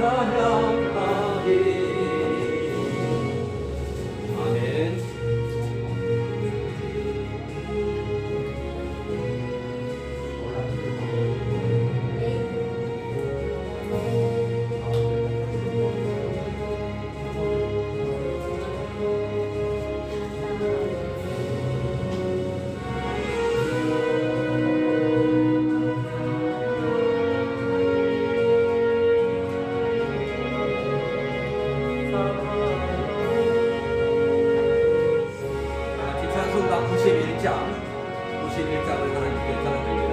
찬양하리. 아멘. 찬송가 91장을 하나님께 전합니다.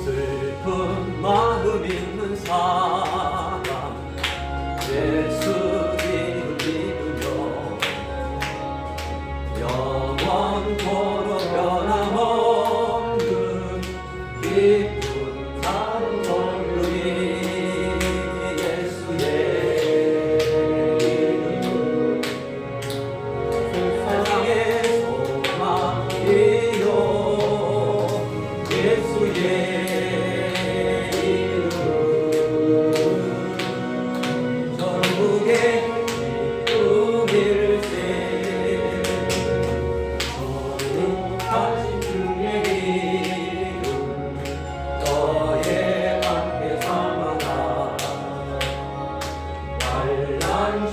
슬픈 마음 있는 사람 예수 이름 믿으며 영원토록 변함없는 기쁜 사랑 얻으리. 예수의 이름 세상의 소망이요. 예수의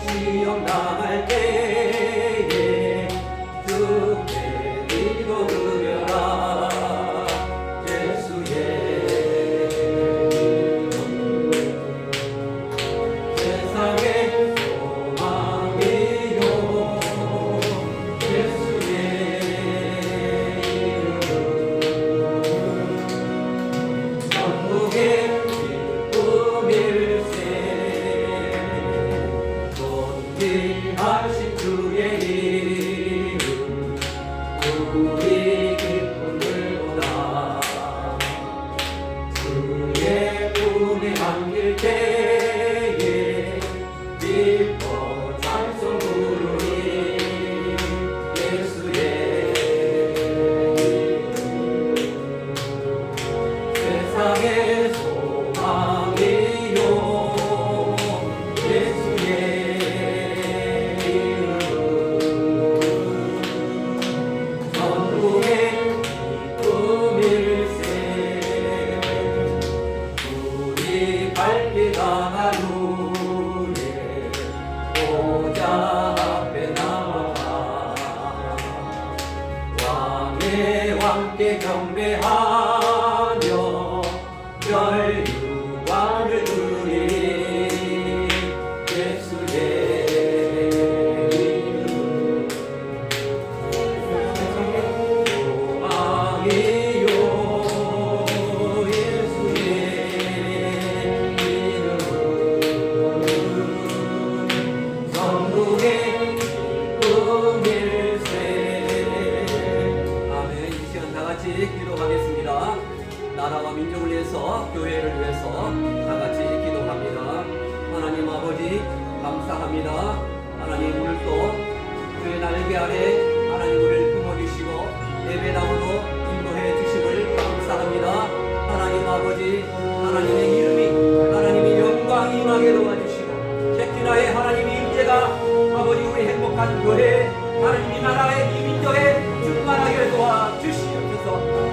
시험 당할 때에 주께 믿어 드려라. 예수의 세상의 소망이요. 예수의 이름 천국의 기쁨일세. 하신 주의 이름 우리 기쁨들보다 주의 품에 안길 때에 기뻐 찬송 부르리. 예수의 이름 세상의 소망이요. 예수의 갈기가 눈에 보좌 앞에 나와 왕의 왕께 경배하며 멸류관을 드리리. 예수의 이름 소망이요. 기도하겠습니다. 나라와 민족을 위해서, 교회를 위해서 다 같이 기도합니다. 하나님 아버지 감사합니다. 하나님 오늘도 주의 날개 아래 하나님 우리를 품어주시고 예배당으로 인도해 주심을 감사합니다. 하나님 아버지 하나님의 이름이 하나님의 영광이 임하게 도와주시고 셰키나의 하나님의 임재가 아버지 우리 행복한 교회 하나님이 나라의 이 민족에 충만하게 도와주시옵소서.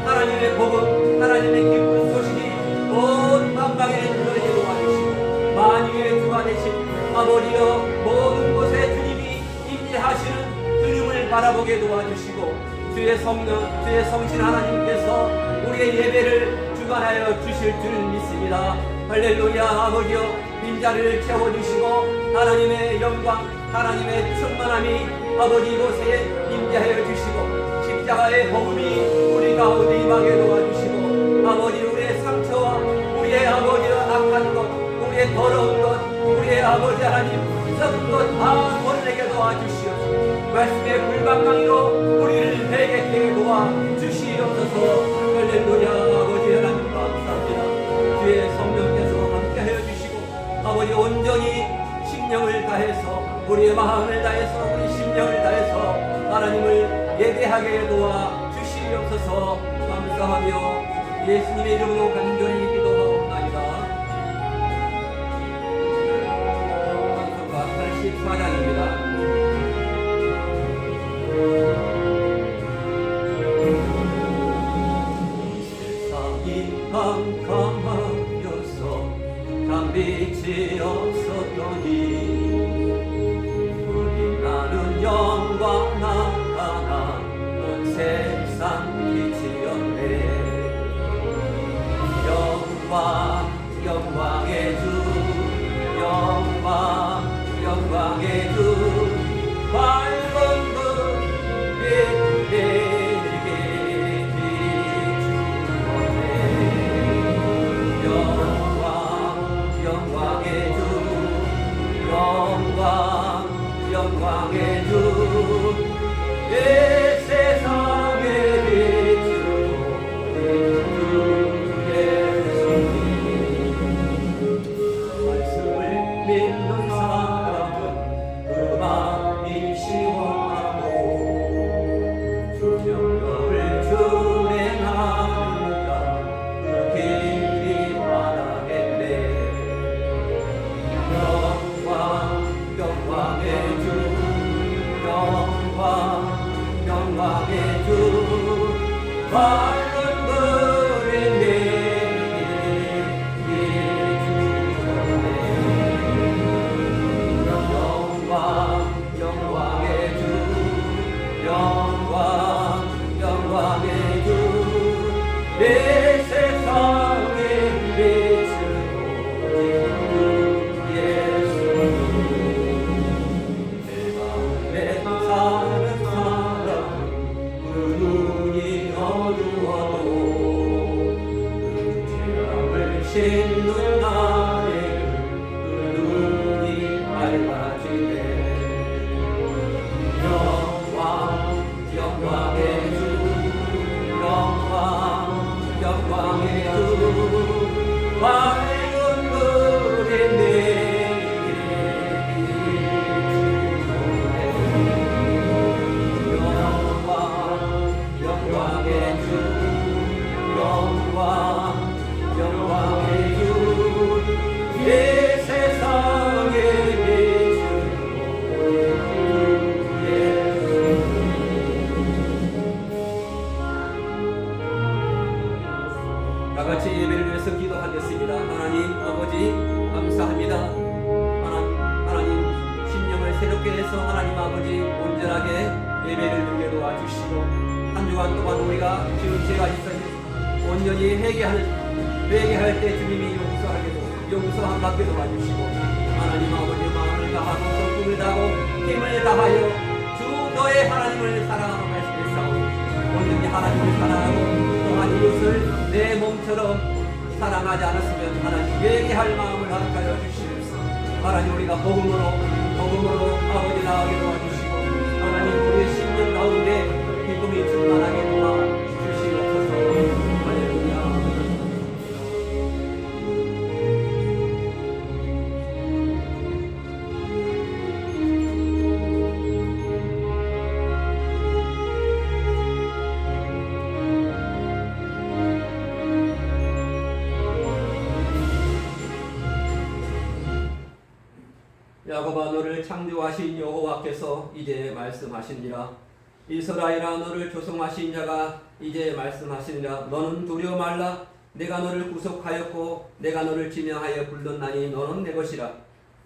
하나님의 복음 하나님의 기쁜 소식이 온 만방에 전하게 도와주시고 만유의 주가 되신 아버지여 모든 곳에 주님이 임재하시는 주님을 바라보게 도와주시고 주의 성령 주의 성신 하나님께서 우리의 예배를 주관하여 주실 줄 믿습니다. 할렐루야. 아버지여 빈자리를 채워주시고 하나님의 영광 하나님의 충만함이 아버지 이곳에 임재하여 주시고 십자가의 복음이 우리 가운데 임하게 도와주시고 아버지 우리의 상처와 우리의 아버지의 악한 것 우리의 더러운 것 우리의 아버지 하나님 썩은 것 다 버리게 도와주시옵소서. 말씀의 불방망이로 우리를 회개케 도와주시옵소서. 할렐루야. 아버지 하나님 감사합니다. 주의 성령께서 함께하여 주시고 아버지 온전히 심령을 다해서 우리의 마음을 다해서 우리 심령을 다해서 하나님을 예배하게 도와 주시옵소서. 감사하며 예수님의 이름으로 간절히 기도하옵나이다. 찬송가 84장입니다. 세상이 캄캄하여서 빛이 없었더니 우리 나는 영광 나타나 넌 세상 빛이었네. 영광 영광의 주 영광 영광의 주 밝은 불빛 내게 비추었네. 영광의 주 영광 영광의 주 내 세상에 비추는 주 예수님. 말씀을 믿는 사람은 그 마음이 시원하고 주 명령을 준행하는 자 그 길이 바라겠네. 영광의 주 영광 영광의 주 밝은 불이 내게 비추었네. 영광 영광의 주 영광 영광의 주 내 세상에 비추는 주 예수님. 내가 사는 사람은 그 눈이 어두워도 그 죄악을 씻는 나에게 그 눈이 밝아지네. 영광 영광의 주 영광 영광의 주 밝은 불이 내게 비추네. 영광의 주 영광 영광의 주 내 세상에 비추는 주 예수님. 다같이 예배를 위해서 기도하겠습니다. 하나님 아버지 감사합니다. 하나님 심령을 새롭게 해서 하나님 아버지 온전하게 예배를 드리게 도와주시고 한 주간 동안 우리가 지은 죄가 있어서 온전히 회개할 때 주님이 용서함 받게 도와주시고 하나님 아버지 마음을 다하고 성품을 다하고 힘을 다하여 주 너의 하나님을 사랑하는 말씀을 싸우고 온전히 하나님을 사랑하고 또한 이웃을 내 몸처럼 사랑하지 않았으면 하나님 회개할 마음을 허락하여 주시옵소서. 하나님 우리가 복음으로 아버지 나아가게 도와주시고 하나님 우리의 심령 가운데 기쁨이 충만하게 도와주시옵소서. 할렐루야. 야곱아 너를 창조하신 여호와께서 이제 말씀하시니라. 이스라엘아 너를 조성하신 자가 이제 말씀하시니라. 너는 두려워 말라. 내가 너를 구속하였고 내가 너를 지명하여 불렀나니 너는 내 것이라.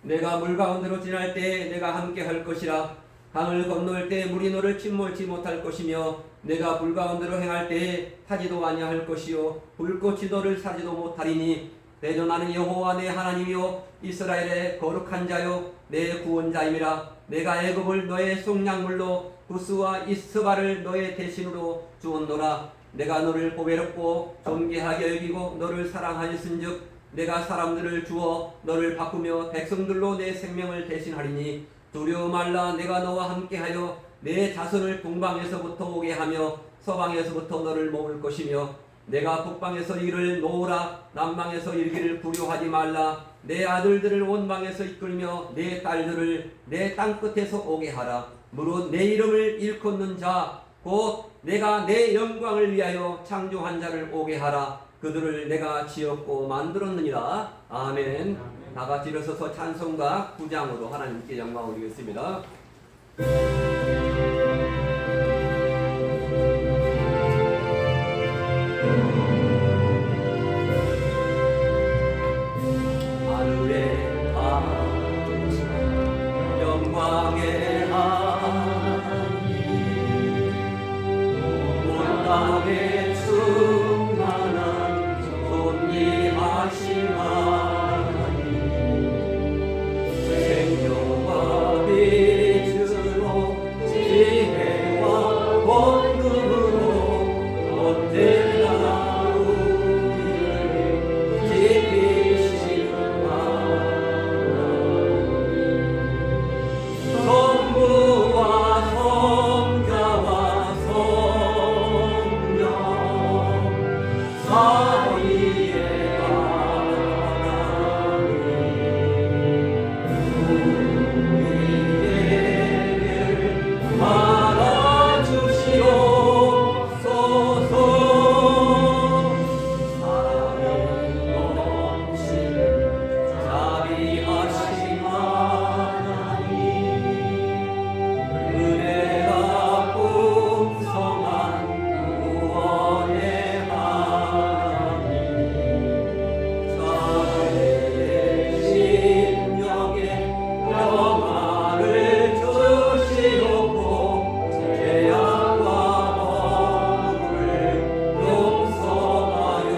내가 물 가운데로 지날 때 내가 함께 할 것이라. 강을 건널 때 물이 너를 침몰치 못할 것이며 내가 불 가운데로 행할 때에 타지도 아니할 것이요 불꽃이 너를 사지도 못하리니 대저 나는 여호와 내 하나님이요 이스라엘의 거룩한 자요 내 구원자임이라. 내가 애굽을 너의 속량물로 구스와 이스바를 너의 대신으로 주었노라. 내가 너를 보배롭고 존귀하게 여기고 너를 사랑하였은즉 내가 사람들을 주어 너를 바꾸며 백성들로 내 생명을 대신하리니 두려워 말라. 내가 너와 함께하여 내 자손을 동방에서부터 오게 하며 서방에서부터 너를 모을 것이며 내가 북방에서 이를 놓으라. 남방에서 이르기를 불효하지 말라. 내 아들들을 원방에서 이끌며 내 딸들을 내 땅끝에서 오게 하라. 무릇 내 이름을 일컫는 자 곧 내가 내 영광을 위하여 창조한 자를 오게 하라. 그들을 내가 지었고 만들었느니라. 아멘. 다 같이 일어서서 찬송가 9장으로 하나님께 영광 올리겠습니다. 하늘의 하나님 영광의 하나님 온 땅에 충만한 존귀하신 하나님 생명과 빛으로 지혜와 권능으로 언제나 우리를 지키시는 하나님 성부와 성자와 성령 사이의 하나님 우리에게 알아주시옵소서. 사랑이 넘치는 자비하신 하나님 은혜가 풍성한 구원의 하나님 자의 심령에 평화를 주시옵고 죄악과 허물을 용서하여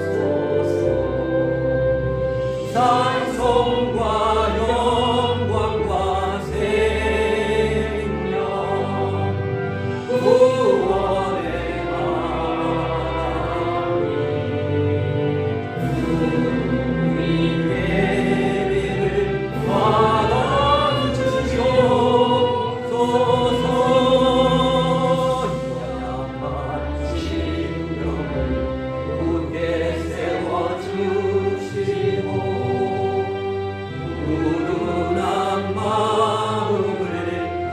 주소서. 찬송과 영광과 생명 구원의 하나님 우리 예배를 받아주시옵소서. 연약한 심령을 굳게 세워주시고 우둔한 마음을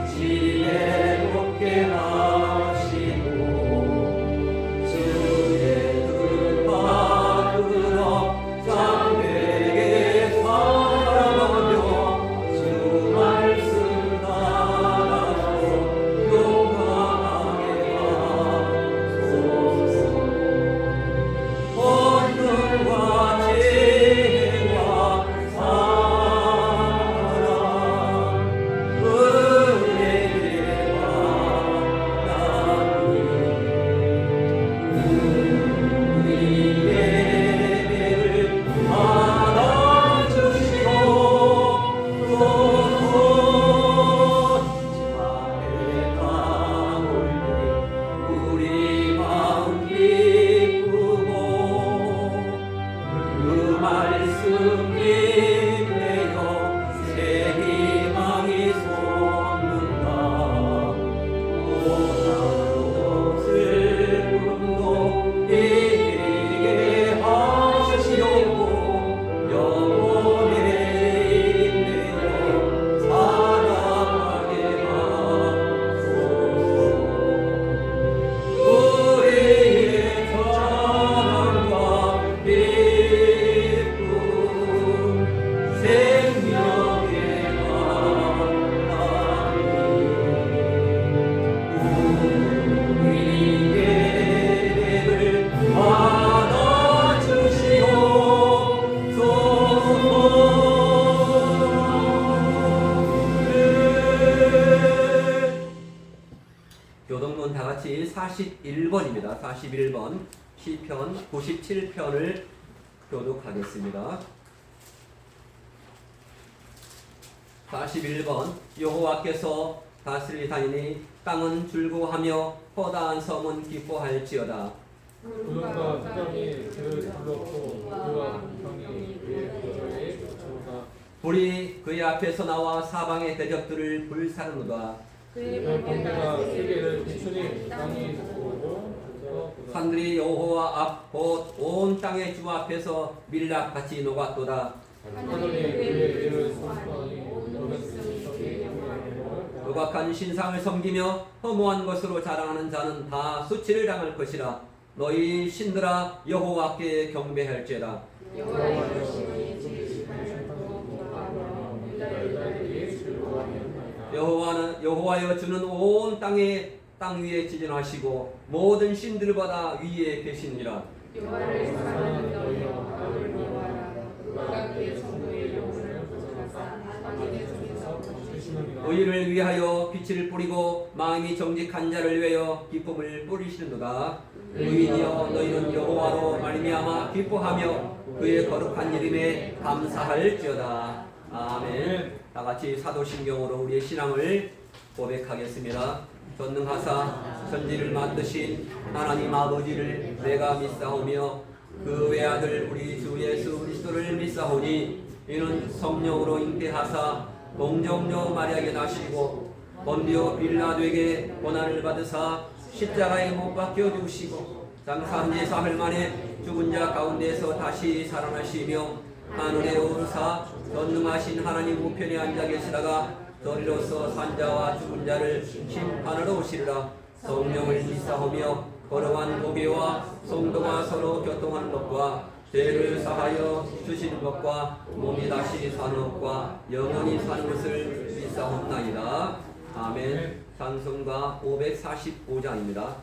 지혜롭게 하시고 주의 뜻 받들어 장대에 살아가며 주 말씀 따라서 용감하게 하소서. 권능과 지혜와 사랑 은혜의 하나님 우리 예배를 받아주시옵소서. 자의 가물니 우리 마음 기쁘고 그 말씀 힘내어 새 희망이 솟는다. 고난도 슬픔도 이기게 하시옵고 영원히 인내어 살아가게 하소서. 우리의 찬양과 기쁨 생명의 하나님 우리 예배를 받아주시옵소서. 교동문 다 같이 41번입니다. 41번 시편 97편을 교독하겠습니다. 41번 여호와께서 다스리다니니 땅은 즐거워하며 허다한 섬은 기뻐할지어다. 구름과 흑암이 그를 둘렀고 그와 형이 그의 보좌에 쫓아오다. 불이 그의 앞에서 나와 사방의 대적들을 불사르노다. 그의 번개가 세계를 비추니 땅이 돋고 그래서 산들이 여호와 앞 곧 온 땅의 주 앞에서 밀랍같이 녹았도다. 하늘이 그의 일을 선포하니 모든 백성이 거각한 신상을 섬기며 허무한 것으로 자랑하는 자는 다 수치를 당할 것이라. 너희 신들아 여호와께 경배할지어다. 여호와의 신이 지으심을 기뻐하며 유다의 즐거워하였나이다. 여호와여 주는 온 땅 위에 지존하시고 모든 신들보다 위에 계시니라. 여호와를 사랑하는 너희여 나를 미워하라. 그가 그의 성도의 영혼을 보존하사 악인의 손에서 건지시느니라. 의인을 위하여 빛을 뿌리고 마음이 정직한 자를 위하여 기쁨을 뿌리시는도다. 의인이여 너희는 여호와로 말미암아 기뻐하며 그의 거룩한 이름에 감사할지어다. 아멘. 다 같이 사도신경으로 우리의 신앙을 고백하겠습니다. 전능하사 천지를 만드신 하나님 아버지를 내가 믿사오며 그 외아들 우리 주 예수 그리스도를 믿사오니 이는 성령으로 잉태하사 동정녀 마리아에게 나시고 본디오 빌라도에게 고난을 받으사 십자가에 못 박혀 죽으시고 장사한 지 사흘 만에 죽은 자 가운데서 다시 살아나시며 하늘에 오르사 전능하신 하나님 우편에 앉아 계시다가 저리로서 산자와 죽은 자를 심판하러 오시리라. 성령을 믿사오며 거룩한 교회와 성도가 서로 교통하는 것과 죄를 사하여 주시는 것과 몸이 다시 사는 것과 영원히 사는 것을 믿사옵나이다. 아멘. 찬송가 545장입니다.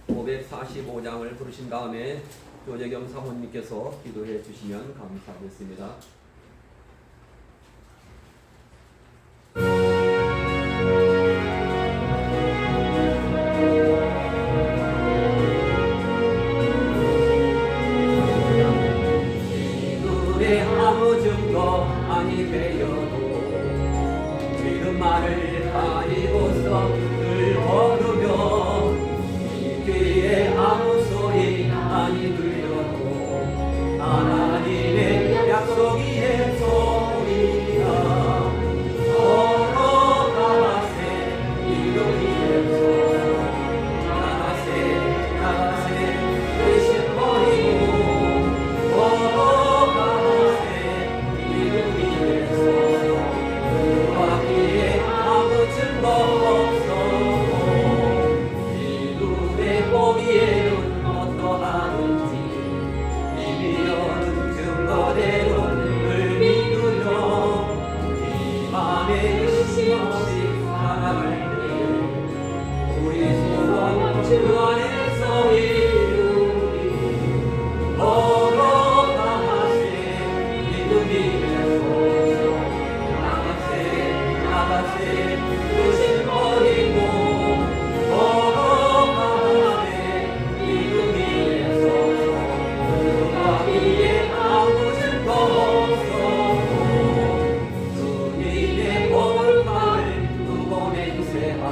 545장을 부르신 다음에 조재경 사모님께서 기도해 주시면 감사하겠습니다. 이들의 아무 증거 아니 되어도 믿음만을 가지고서 늘 걸으며 이 귀에 아무 소리 아니 들려도 하나님의 약속이의 소리야. 주 안에서 이루리 걸어가세 믿음이 되소서. 나가세 의심 버리고 걸어가세 믿음이 되소서. 누가 위에 아무 증거 없어도 주님의 거룩함을 두고 맹세한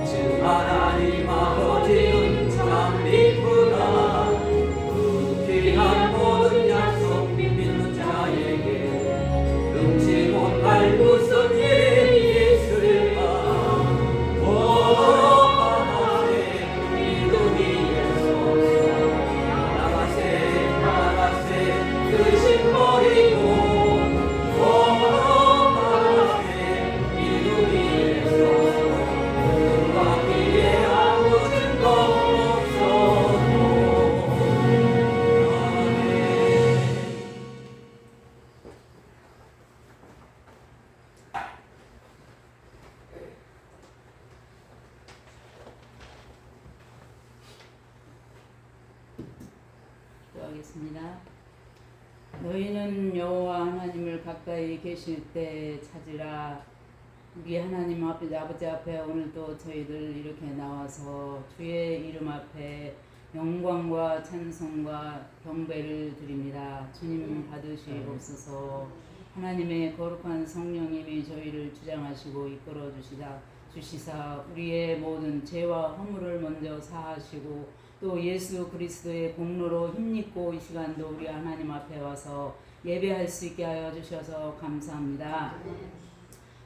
주 하나님 아버지는 참 이쁘다. 그 귀한 모든 약속 믿는 자에게 금치 못할 무슨 일이 있을까. 걸어가세 믿음이 되소서. 나가세 의심 버리고 걸어가세 믿음이 되소서. 누가 귀에 아무 증거 없어도. 아멘. 기도하겠습니다. 너희는 여호와 하나님을 가까이 계실 때 찾으라. 우리 하나님 앞에 아버지 앞에 오늘도 저희들 이렇게 나와서 주의 이름 앞에 영광과 찬송과 경배를 드립니다. 주님 받으시옵소서. 하나님의 거룩한 성령님이 저희를 주장하시고 이끌어 주시사 우리의 모든 죄와 허물을 먼저 사하시고 또 예수 그리스도의 공로로 힘입고 이 시간도 우리 하나님 앞에 와서 예배할 수 있게 하여 주셔서 감사합니다.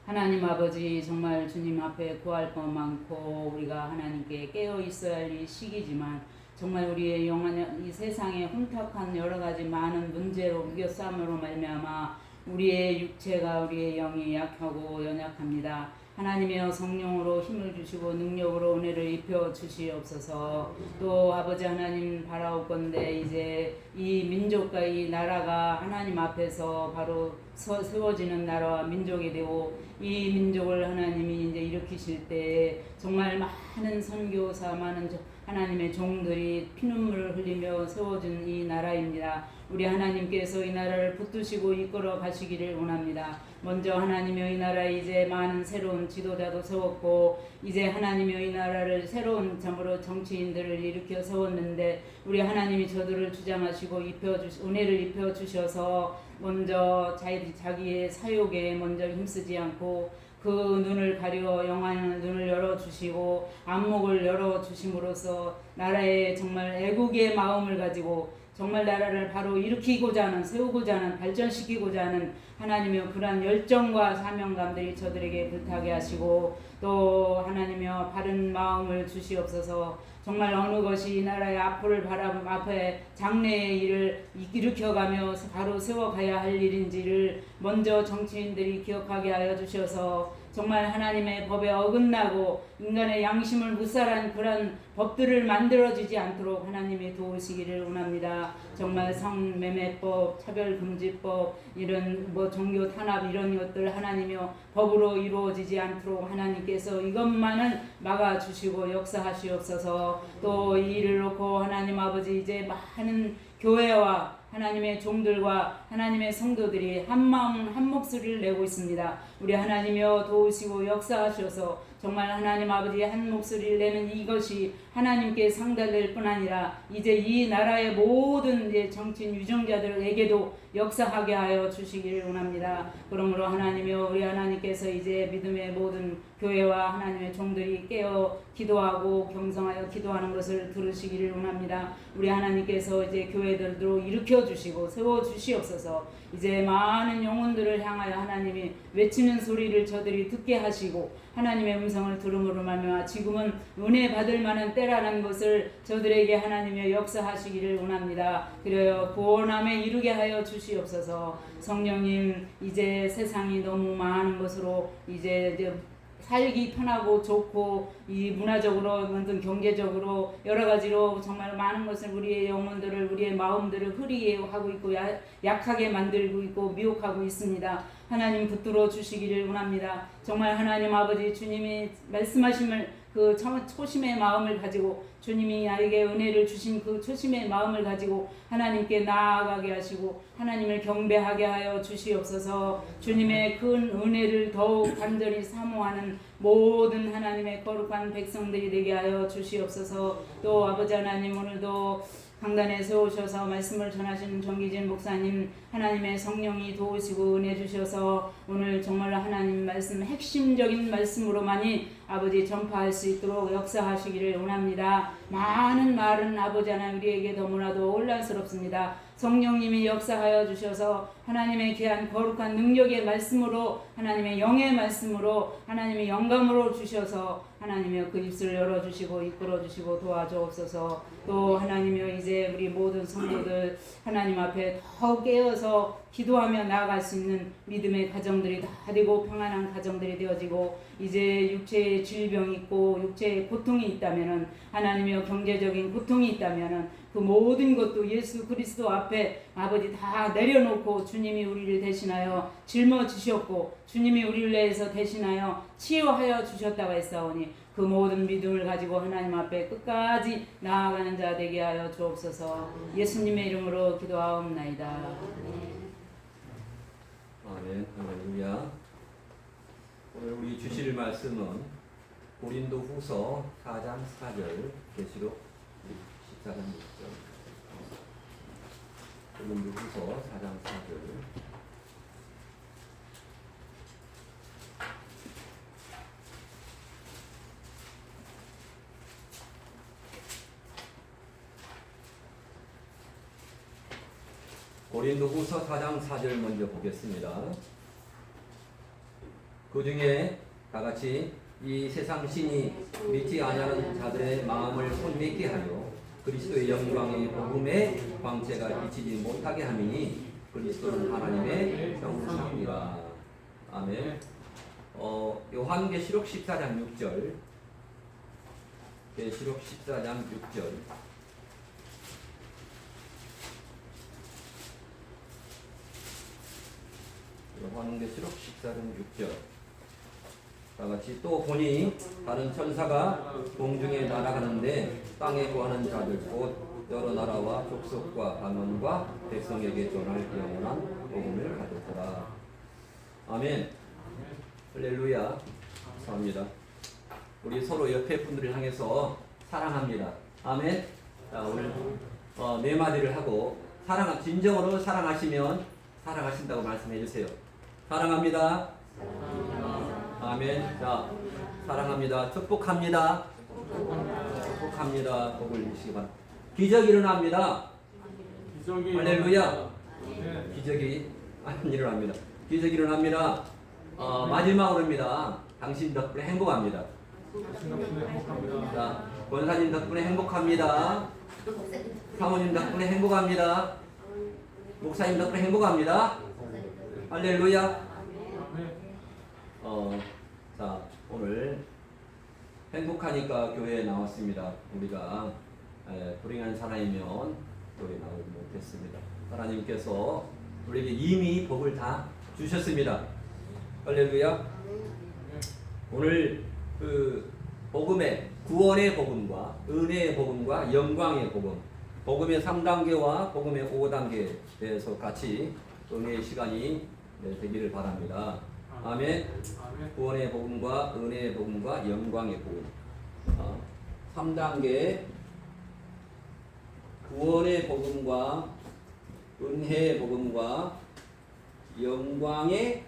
하나님 아버지, 정말 주님 앞에 구할 것 많고 우리가 하나님께 깨어 있어야 할 이 시기지만 정말 우리의 영원 이 세상에 혼탁한 여러 가지 많은 문제로 무겨싸움으로 말미암아 우리의 육체가 우리의 영이 약하고 연약합니다. 하나님의 성령으로 힘을 주시고 능력으로 은혜를 입혀 주시옵소서. 또 아버지 하나님 바라옵건대 이제 이 민족과 이 나라가 하나님 앞에서 바로 세워지는 나라와 민족이 되고 이 민족을 하나님이 이제 일으키실 때 정말 많은 선교사 많은 하나님의 종들이 피눈물을 흘리며 세워준 이 나라입니다. 우리 하나님께서 이 나라를 붙드시고 이끌어 가시기를 원합니다. 먼저 하나님의 이 나라에 이제 많은 새로운 지도자도 세웠고 이제 하나님의 이 나라를 새로운 참으로 정치인들을 일으켜 세웠는데 우리 하나님이 저들을 주장하시고 은혜를 입혀 주셔서 먼저 자기의 사욕에 먼저 힘쓰지 않고 그 눈을 가려 영화의 눈을 열어주시고 안목을 열어주심으로써 나라의 정말 애국의 마음을 가지고 정말 나라를 바로 일으키고자 하는 세우고자 하는 발전시키고자 하는 하나님의 그러한 열정과 사명감들이 저들에게 불타게 하시고 또 하나님의 바른 마음을 주시옵소서. 정말 어느 것이 이 나라의 앞에 장래의 일을 일으켜가며 바로 세워가야 할 일인지를 먼저 정치인들이 기억하게 하여 주셔서 정말 하나님의 법에 어긋나고 인간의 양심을 묵살한 그런 법들을 만들어지지 않도록 하나님이 도우시기를 원합니다. 정말 성매매법, 차별금지법, 이런 종교 탄압 이런 것들 하나님의 법으로 이루어지지 않도록 하나님께서 이것만은 막아주시고 역사하시옵소서. 또 이 일을 놓고 하나님 아버지 이제 많은 교회와 하나님의 종들과 하나님의 성도들이 한 마음 한 목소리를 내고 있습니다. 우리 하나님이여 도우시고 역사하셔서 정말 하나님 아버지 한 목소리를 내는 이것이 하나님께 상달될 뿐 아니라 이제 이 나라의 모든 이제 정치인 유정자들에게도 역사하게 하여 주시기를 원합니다. 그러므로 하나님이여 우리 하나님께서 이제 믿음의 모든 교회와 하나님의 종들이 깨어 기도하고 경성하여 기도하는 것을 들으시기를 원합니다. 우리 하나님께서 이제 교회들도 일으켜 주시고 세워 주시옵소서. 이제 많은 영혼들을 향하여 하나님이 외치는 소리를 저들이 듣게 하시고 하나님의 음성을 들음으로 말미암아 지금은 은혜 받을 만한 때라는 것을 저들에게 하나님의 역사하시기를 원합니다. 그래요 구원함에 이르게 하여 주시옵소서. 성령님 이제 세상이 너무 많은 것으로 이제 살기 편하고 좋고 이 문화적으로 만든 경제적으로 여러 가지로 정말 많은 것을 우리의 영혼들을 우리의 마음들을 흐리게 하고 있고 약하게 만들고 있고 미혹하고 있습니다. 하나님 붙들어 주시기를 원합니다. 정말 하나님 아버지 주님이 말씀하심을 그 초심의 마음을 가지고 주님이 나에게 은혜를 주신 그 초심의 마음을 가지고 하나님께 나아가게 하시고 하나님을 경배하게 하여 주시옵소서. 주님의 큰 은혜를 더욱 간절히 사모하는 모든 하나님의 거룩한 백성들이 되게 하여 주시옵소서. 또 아버지 하나님 오늘도 강단에 세우셔서 말씀을 전하시는 정기진 목사님 하나님의 성령이 도우시고 은혜 주셔서 오늘 정말 하나님 말씀 핵심적인 말씀으로만이 아버지 전파할 수 있도록 역사하시기를 원합니다. 많은 말은 아버지 하나님 우리에게 너무나도 혼란스럽습니다. 성령님이 역사하여 주셔서 하나님의 귀한 거룩한 능력의 말씀으로 하나님의 영의 말씀으로 하나님의 영감으로 주셔서 하나님의 그 입술을 열어주시고 이끌어주시고 도와주옵소서. 또 하나님의 이제 우리 모든 성도들 하나님 앞에 더 깨어서 기도하며 나아갈 수 있는 믿음의 가정들이 다 되고 평안한 가정들이 되어지고 이제 육체의 질병이 있고 육체의 고통이 있다면은 하나님의 경제적인 고통이 있다면은 그 모든 것도 예수 그리스도 앞에 아버지 다 내려놓고 주님이 우리를 대신하여 짊어지셨고 주님이 우리를 위해서 대신하여 치유하여 주셨다고 했사오니 그 모든 믿음을 가지고 하나님 앞에 끝까지 나아가는 자 되게 하여 주옵소서. 예수님의 이름으로 기도하옵나이다. 아멘. 할렐루야. 오늘 우리 주실 말씀은 고린도후서 4장 4절 계시록 14장 6절. 고린도후서 4장 4절. 고린도후서 4장 4절 먼저 보겠습니다. 그 중에 다같이 이 세상 신이 믿지 아니하는 자들의 마음을 손맺게 하여 그리스도의 영광의 복음의 광채가 비치지 못하게 하니 그리스도는 하나님의 형상이라. 아멘. 요한계시록 14장 6절. 계시록 14장 6절. 요한계시록 14장 6절. 다 같이 또 보니 다른 천사가 공중에 날아가는데 땅에 구하는 자들 곧 여러 나라와 족속과 반원과 백성에게 전할 영원한 복음을 가졌더라. 아멘. 할렐루야. 감사합니다. 우리 서로 옆에 분들을 향해서 사랑합니다. 아멘. 자, 오늘 네 마디를 하고 진정으로 사랑하시면 사랑하신다고 말씀해 주세요. 사랑합니다. 아멘. 자, 사랑합니다. 축복합니다. 축복합니다. 복을 주시기 바랍니다. 기적이 일어납니다. 할렐루야. 기적이 일어납니다. 기적이 일어납니다. 마지막으로입니다. 당신 덕분에 행복합니다. 자, 권사님 덕분에 행복합니다. 사모님 덕분에 행복합니다. 목사님 덕분에 행복합니다. 할렐루야. 자, 오늘 행복하니까 교회에 나왔습니다. 우리가 불행한 사람이면 교회에 나오지 못했습니다. 하나님께서 우리에게 이미 복을 다 주셨습니다. 할렐루야. 오늘 그 복음의 구원의 복음과 은혜의 복음과 영광의 복음, 복음의 3단계와 복음의 5단계에 대해서 같이 은혜의 시간이 되기를 바랍니다. 아멘. 구원의 복음과 은혜의 복음과 영광의 복음. 3단계 구원의 복음과 은혜의 복음과 영광의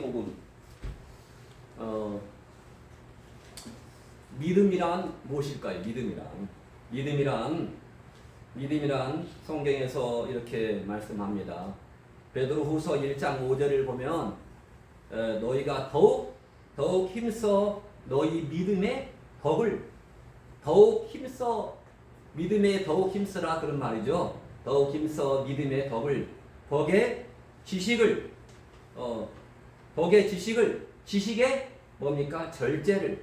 복음. 믿음이란 무엇일까요? 믿음이란 성경에서 이렇게 말씀합니다. 베드로후서 1장 5절을 보면 너희가 더욱 힘써 너희 믿음의 덕을 더욱 힘쓰라 그런 말이죠. 더욱 힘써 믿음의 덕을 덕의 지식을 지식의 뭡니까? 절제의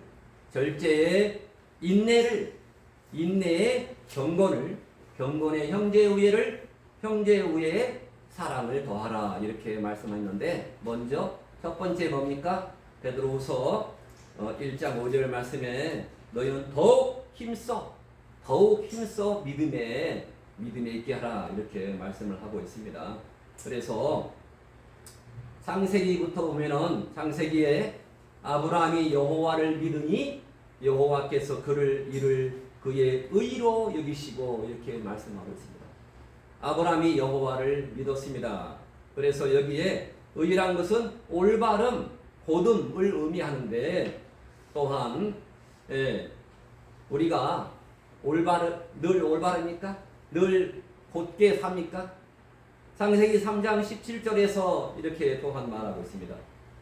인내의 경건의 형제우애의 사랑을 더하라 이렇게 말씀했는데 먼저 첫 번째 뭡니까? 베드로후서 1장 5절 말씀에 너희는 더욱 힘써 믿음에 있게 하라 이렇게 말씀을 하고 있습니다. 그래서 창세기부터 보면은 창세기에 아브라함이 여호와를 믿으니 여호와께서 이를 그의 의로 여기시고 이렇게 말씀하고 있습니다. 아브라함이 여호와를 믿었습니다. 그래서 여기에 의란 것은 올바름, 곧음을 의미하는데 또한 우리가 늘 올바릅니까? 늘 곧게 삽니까? 창세기 3장 17절에서 이렇게 또한 말하고 있습니다.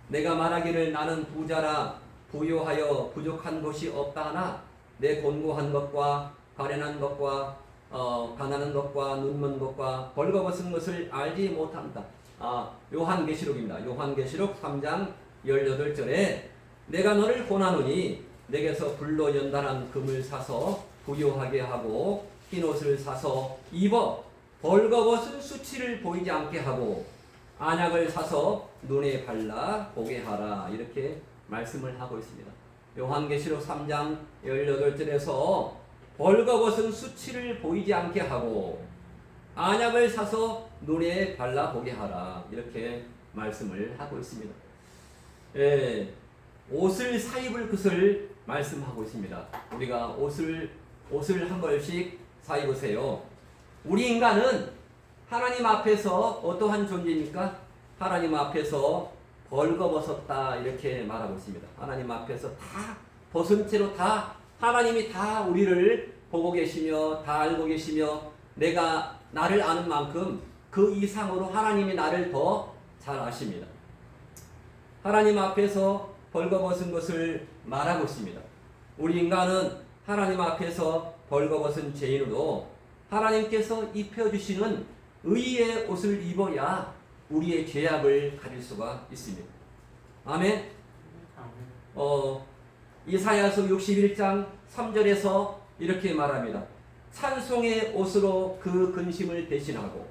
내가 말하기를 나는 부자라 부요하여 부족한 것이 없다 하나 내 곤고한 것과 가련한 것과 가난한 것과 눈먼 것과 벌거벗은 것을 알지 못한다. 요한계시록입니다. 요한계시록 3장 18절에 내가 너를 권하노니 내게서 불로 연단한 금을 사서 부요하게 하고 흰옷을 사서 입어 벌거벗은 수치를 보이지 않게 하고 안약을 사서 눈에 발라 보게 하라 이렇게 말씀을 하고 있습니다. 요한계시록 3장 18절에서 벌거벗은 수치를 보이지 않게 하고 안약을 사서 눈에 발라 보게 하라 이렇게 말씀을 하고 있습니다. 옷을 사입을 것을 말씀하고 있습니다. 우리가 옷을 한 벌씩 사입으세요. 우리 인간은 하나님 앞에서 어떠한 존재입니까? 하나님 앞에서 벌거벗었다 이렇게 말하고 있습니다. 하나님 앞에서 다 벗은 채로 하나님이 다 우리를 보고 계시며 다 알고 계시며 내가 나를 아는 만큼 그 이상으로 하나님이 나를 더 잘 아십니다. 하나님 앞에서 벌거벗은 것을 말하고 있습니다. 우리 인간은 하나님 앞에서 벌거벗은 죄인으로 하나님께서 입혀주시는 의의 옷을 입어야 우리의 죄악을 가릴 수가 있습니다. 아멘. 이사야서 61장 3절에서 이렇게 말합니다. 찬송의 옷으로 그 근심을 대신하고,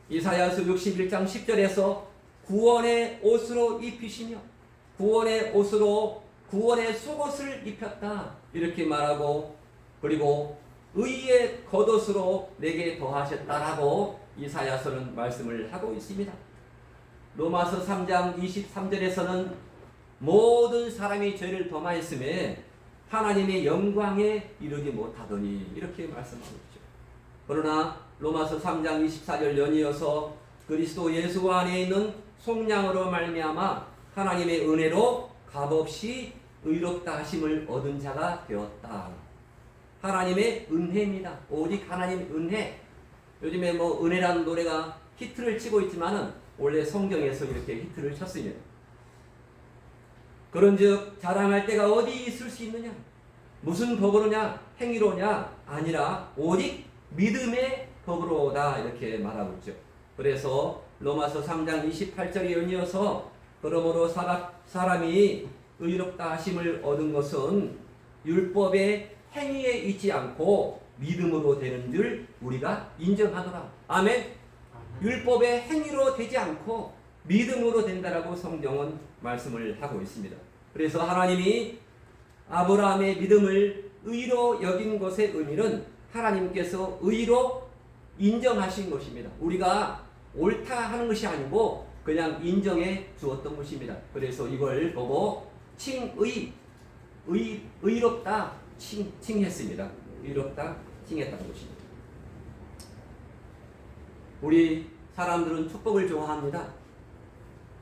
이사야서 61장 10절에서 구원의 옷으로 입히시며 구원의 옷으로 구원의 속옷을 입혔다 이렇게 말하고, 그리고 의의 겉옷으로 내게 더하셨다라고 이사야서는 말씀을 하고 있습니다. 로마서 3장 23절에서는 모든 사람이 죄를 범하였음에 하나님의 영광에 이르지 못하더니 이렇게 말씀하고 있죠. 그러나 로마서 3장 24절 연이어서 그리스도 예수 안에 있는 속량으로 말미암아 하나님의 은혜로 값없이 의롭다 하심을 얻은 자가 되었다. 하나님의 은혜입니다. 오직 하나님의 은혜. 요즘에 뭐 은혜라는 노래가 히트를 치고 있지만은 원래 성경에서 이렇게 히트를 쳤습니다. 그런즉 자랑할 때가 어디 있을 수 있느냐? 무슨 법으로냐? 행위로냐? 아니라 오직 믿음의 법으로다 이렇게 말하고 있죠. 그래서 로마서 3장 28절에 연이어서 그러므로 사람이 의롭다 하심을 얻은 것은 율법의 행위에 있지 않고 믿음으로 되는 줄 우리가 인정하노라. 아멘. 율법의 행위로 되지 않고 믿음으로 된다라고 성경은 말씀을 하고 있습니다. 그래서 하나님이 아브라함의 믿음을 의로 여긴 것의 의미는 하나님께서 의로 인정하신 것입니다. 우리가 옳다 하는 것이 아니고 그냥 인정해 주었던 것입니다. 그래서 이걸 보고 의롭다 칭했습니다. 의롭다 칭했다는 것입니다. 우리 사람들은 축복을 좋아합니다.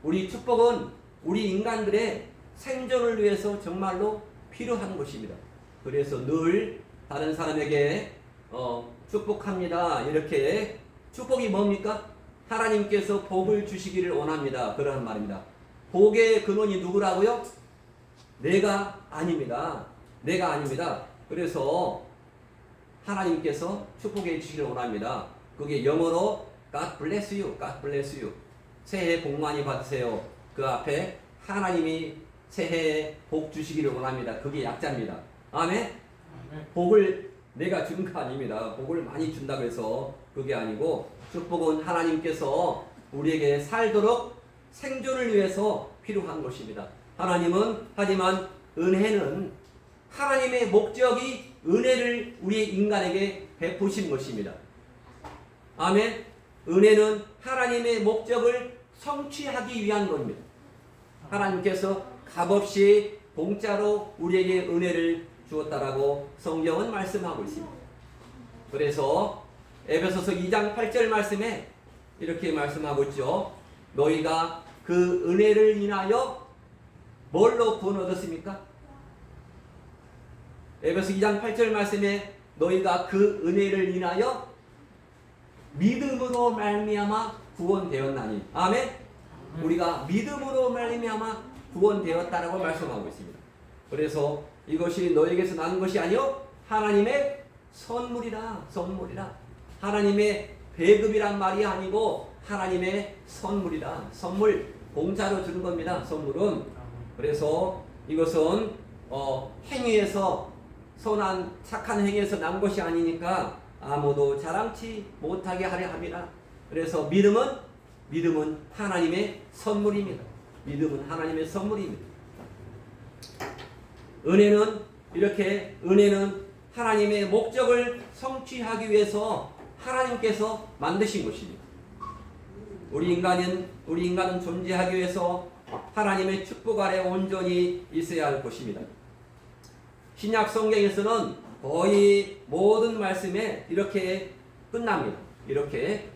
우리 축복은 우리 인간들의 생존을 위해서 정말로 필요한 것입니다. 그래서 늘 다른 사람에게 축복합니다. 이렇게 축복이 뭡니까? 하나님께서 복을 주시기를 원합니다. 그러는 말입니다. 복의 근원이 누구라고요? 내가 아닙니다. 내가 아닙니다. 그래서 하나님께서 축복해 주시기를 원합니다. 그게 영어로 God bless you, God bless you. 새해 복 많이 받으세요. 그 앞에 하나님이 새해에 복 주시기를 원합니다. 그게 약자입니다. 아멘? 복을 내가 준 거 아닙니다. 복을 많이 준다고 해서 그게 아니고, 축복은 하나님께서 우리에게 살도록 생존을 위해서 필요한 것입니다. 하지만 은혜는 하나님의 목적이 은혜를 우리 인간에게 베푸신 것입니다. 아멘. 은혜는 하나님의 목적을 성취하기 위한 겁니다. 하나님께서 값없이 공짜로 우리에게 은혜를 주었다라고 성경은 말씀하고 있습니다. 그래서 에베소서 2장 8절 말씀에 이렇게 말씀하고 있죠. 너희가 그 은혜를 인하여 뭘로 구원 얻었습니까? 에베소 2장 8절 말씀에 너희가 그 은혜를 인하여 믿음으로 말미암아 구원되었나니. 아멘. 우리가 믿음으로 말미암아 구원되었다라고 말씀하고 있습니다. 그래서 이것이 너에게서 나는 것이 아니요 하나님의 선물이라. 하나님의 배급이란 말이 아니고 하나님의 선물이다. 선물, 공짜로 주는 겁니다. 선물은. 그래서 이것은 행위에서, 선한 착한 행위에서 난 것이 아니니까 아무도 자랑치 못하게 하려 합니다. 그래서 믿음은 하나님의 선물입니다. 믿음은 하나님의 선물입니다. 은혜는 하나님의 목적을 성취하기 위해서 하나님께서 만드신 것입니다. 우리 인간은 존재하기 위해서 하나님의 축복 아래 온전히 있어야 할 것입니다. 신약 성경에서는 거의 모든 말씀에 이렇게 끝납니다. 이렇게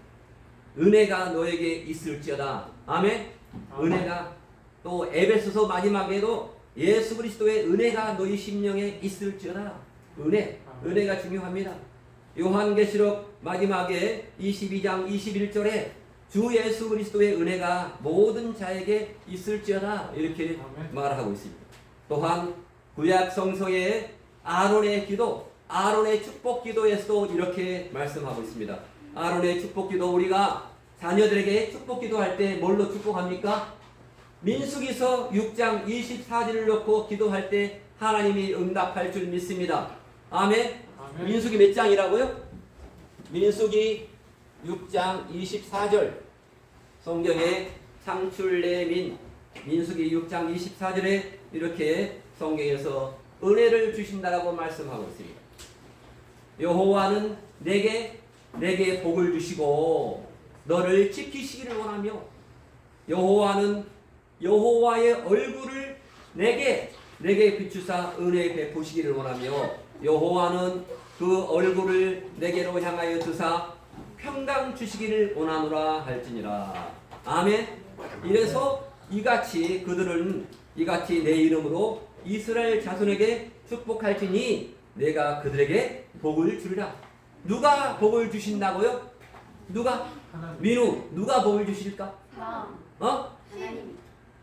은혜가 너에게 있을지어다. 아멘. 은혜가, 또 에베소서 마지막에도 예수 그리스도의 은혜가 너희 심령에 있을지어다. 은혜가 중요합니다. 요한계시록 마지막에 22장 21절에 주 예수 그리스도의 은혜가 모든 자에게 있을지어다 이렇게 말하고 있습니다. 또한 구약 성서의 아론의 기도, 아론의 축복 기도에서도 이렇게 말씀하고 있습니다. 아론의 축복 기도, 우리가 자녀들에게 축복 기도할 때 뭘로 축복합니까? 민수기서 6장 24절을 놓고 기도할 때 하나님이 응답할 줄 믿습니다. 아멘. 아멘. 민수기 몇 장이라고요? 민수기 6장 24절. 성경에 창출내민 민수기 6장 24절에 이렇게 성경에서 은혜를 주신다라고 말씀하고 있습니다. 여호와는 내게 복을 주시고 너를 지키시기를 원하며 여호와는 여호와의 얼굴을 내게 비추사 은혜 베푸시기를 원하며 여호와는 그 얼굴을 내게로 향하여 드사 평강 주시기를 원하노라 할지니라. 아멘. 이래서 이같이 그들은 이같이 내 이름으로 이스라엘 자손에게 축복할지니 내가 그들에게 복을 주리라. 누가 복을 주신다고요? 누가? 민우, 누가 복을 주실까?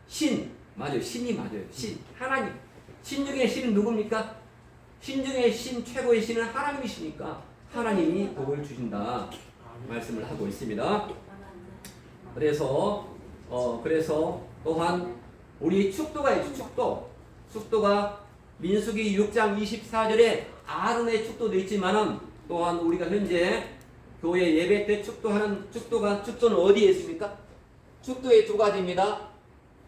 신. 맞아요. 신이 맞아요. 신. 하나님. 신 중에 신은 누굽니까? 신 중에 신, 최고의 신은 하나님이시니까 하나님이 복을 주신다 말씀을 하고 있습니다. 그래서 또한 우리 축도가 있죠. 축도가 민수기 6장 24절에 아론의 축도도 있지만은 또한 우리가 현재 교회 예배 때 축도는 어디에 있습니까? 축도의 두 가지입니다.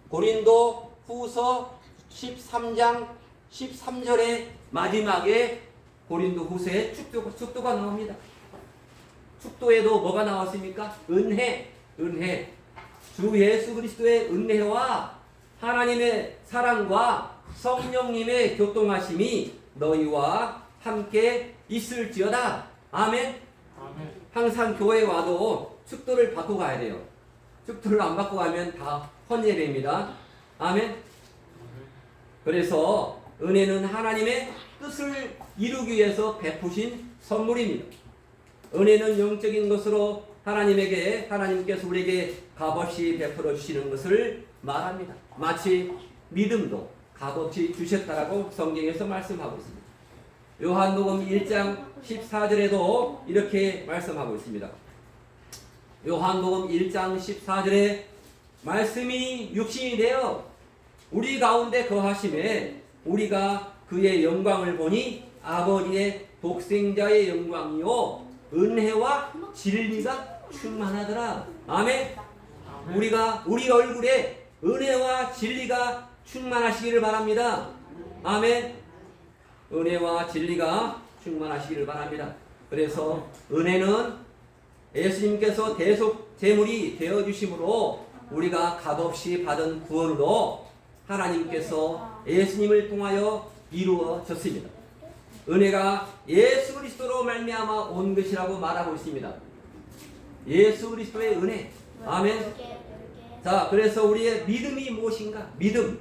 고린도 후서 13장 13절의 마지막에 고린도 후서에 축도가 나옵니다. 축도에도 뭐가 나왔습니까? 은혜. 주 예수 그리스도의 은혜와 하나님의 사랑과 성령님의 교통하심이 너희와 함께 있을지어다. 아멘. 항상 교회에 와도 축도를 받고 가야 돼요. 축도를 안 받고 가면 다 헌예배입니다. 아멘. 그래서 은혜는 하나님의 뜻을 이루기 위해서 베푸신 선물입니다. 은혜는 영적인 것으로 하나님께서 우리에게 값없이 베풀어 주시는 것을 말합니다. 마치 믿음도 값없이 주셨다라고 성경에서 말씀하고 있습니다. 요한복음 1장 14절에도 이렇게 말씀하고 있습니다. 요한복음 1장 14절에 말씀이 육신이 되어 우리 가운데 거하심에 우리가 그의 영광을 보니 아버지의 독생자의 영광이요 은혜와 진리가 충만하더라. 아멘. 우리 얼굴에 은혜와 진리가 충만하시기를 바랍니다. 아멘. 은혜와 진리가 충만하시기를 바랍니다. 그래서 은혜는 예수님께서 대속 제물이 되어주심으로 우리가 값없이 받은 구원으로 하나님께서 예수님을 통하여 이루어졌습니다. 은혜가 예수 그리스도로 말미암아 온 것이라고 말하고 있습니다. 예수 그리스도의 은혜. 아멘. 자, 그래서 우리의 믿음이 무엇인가? 믿음은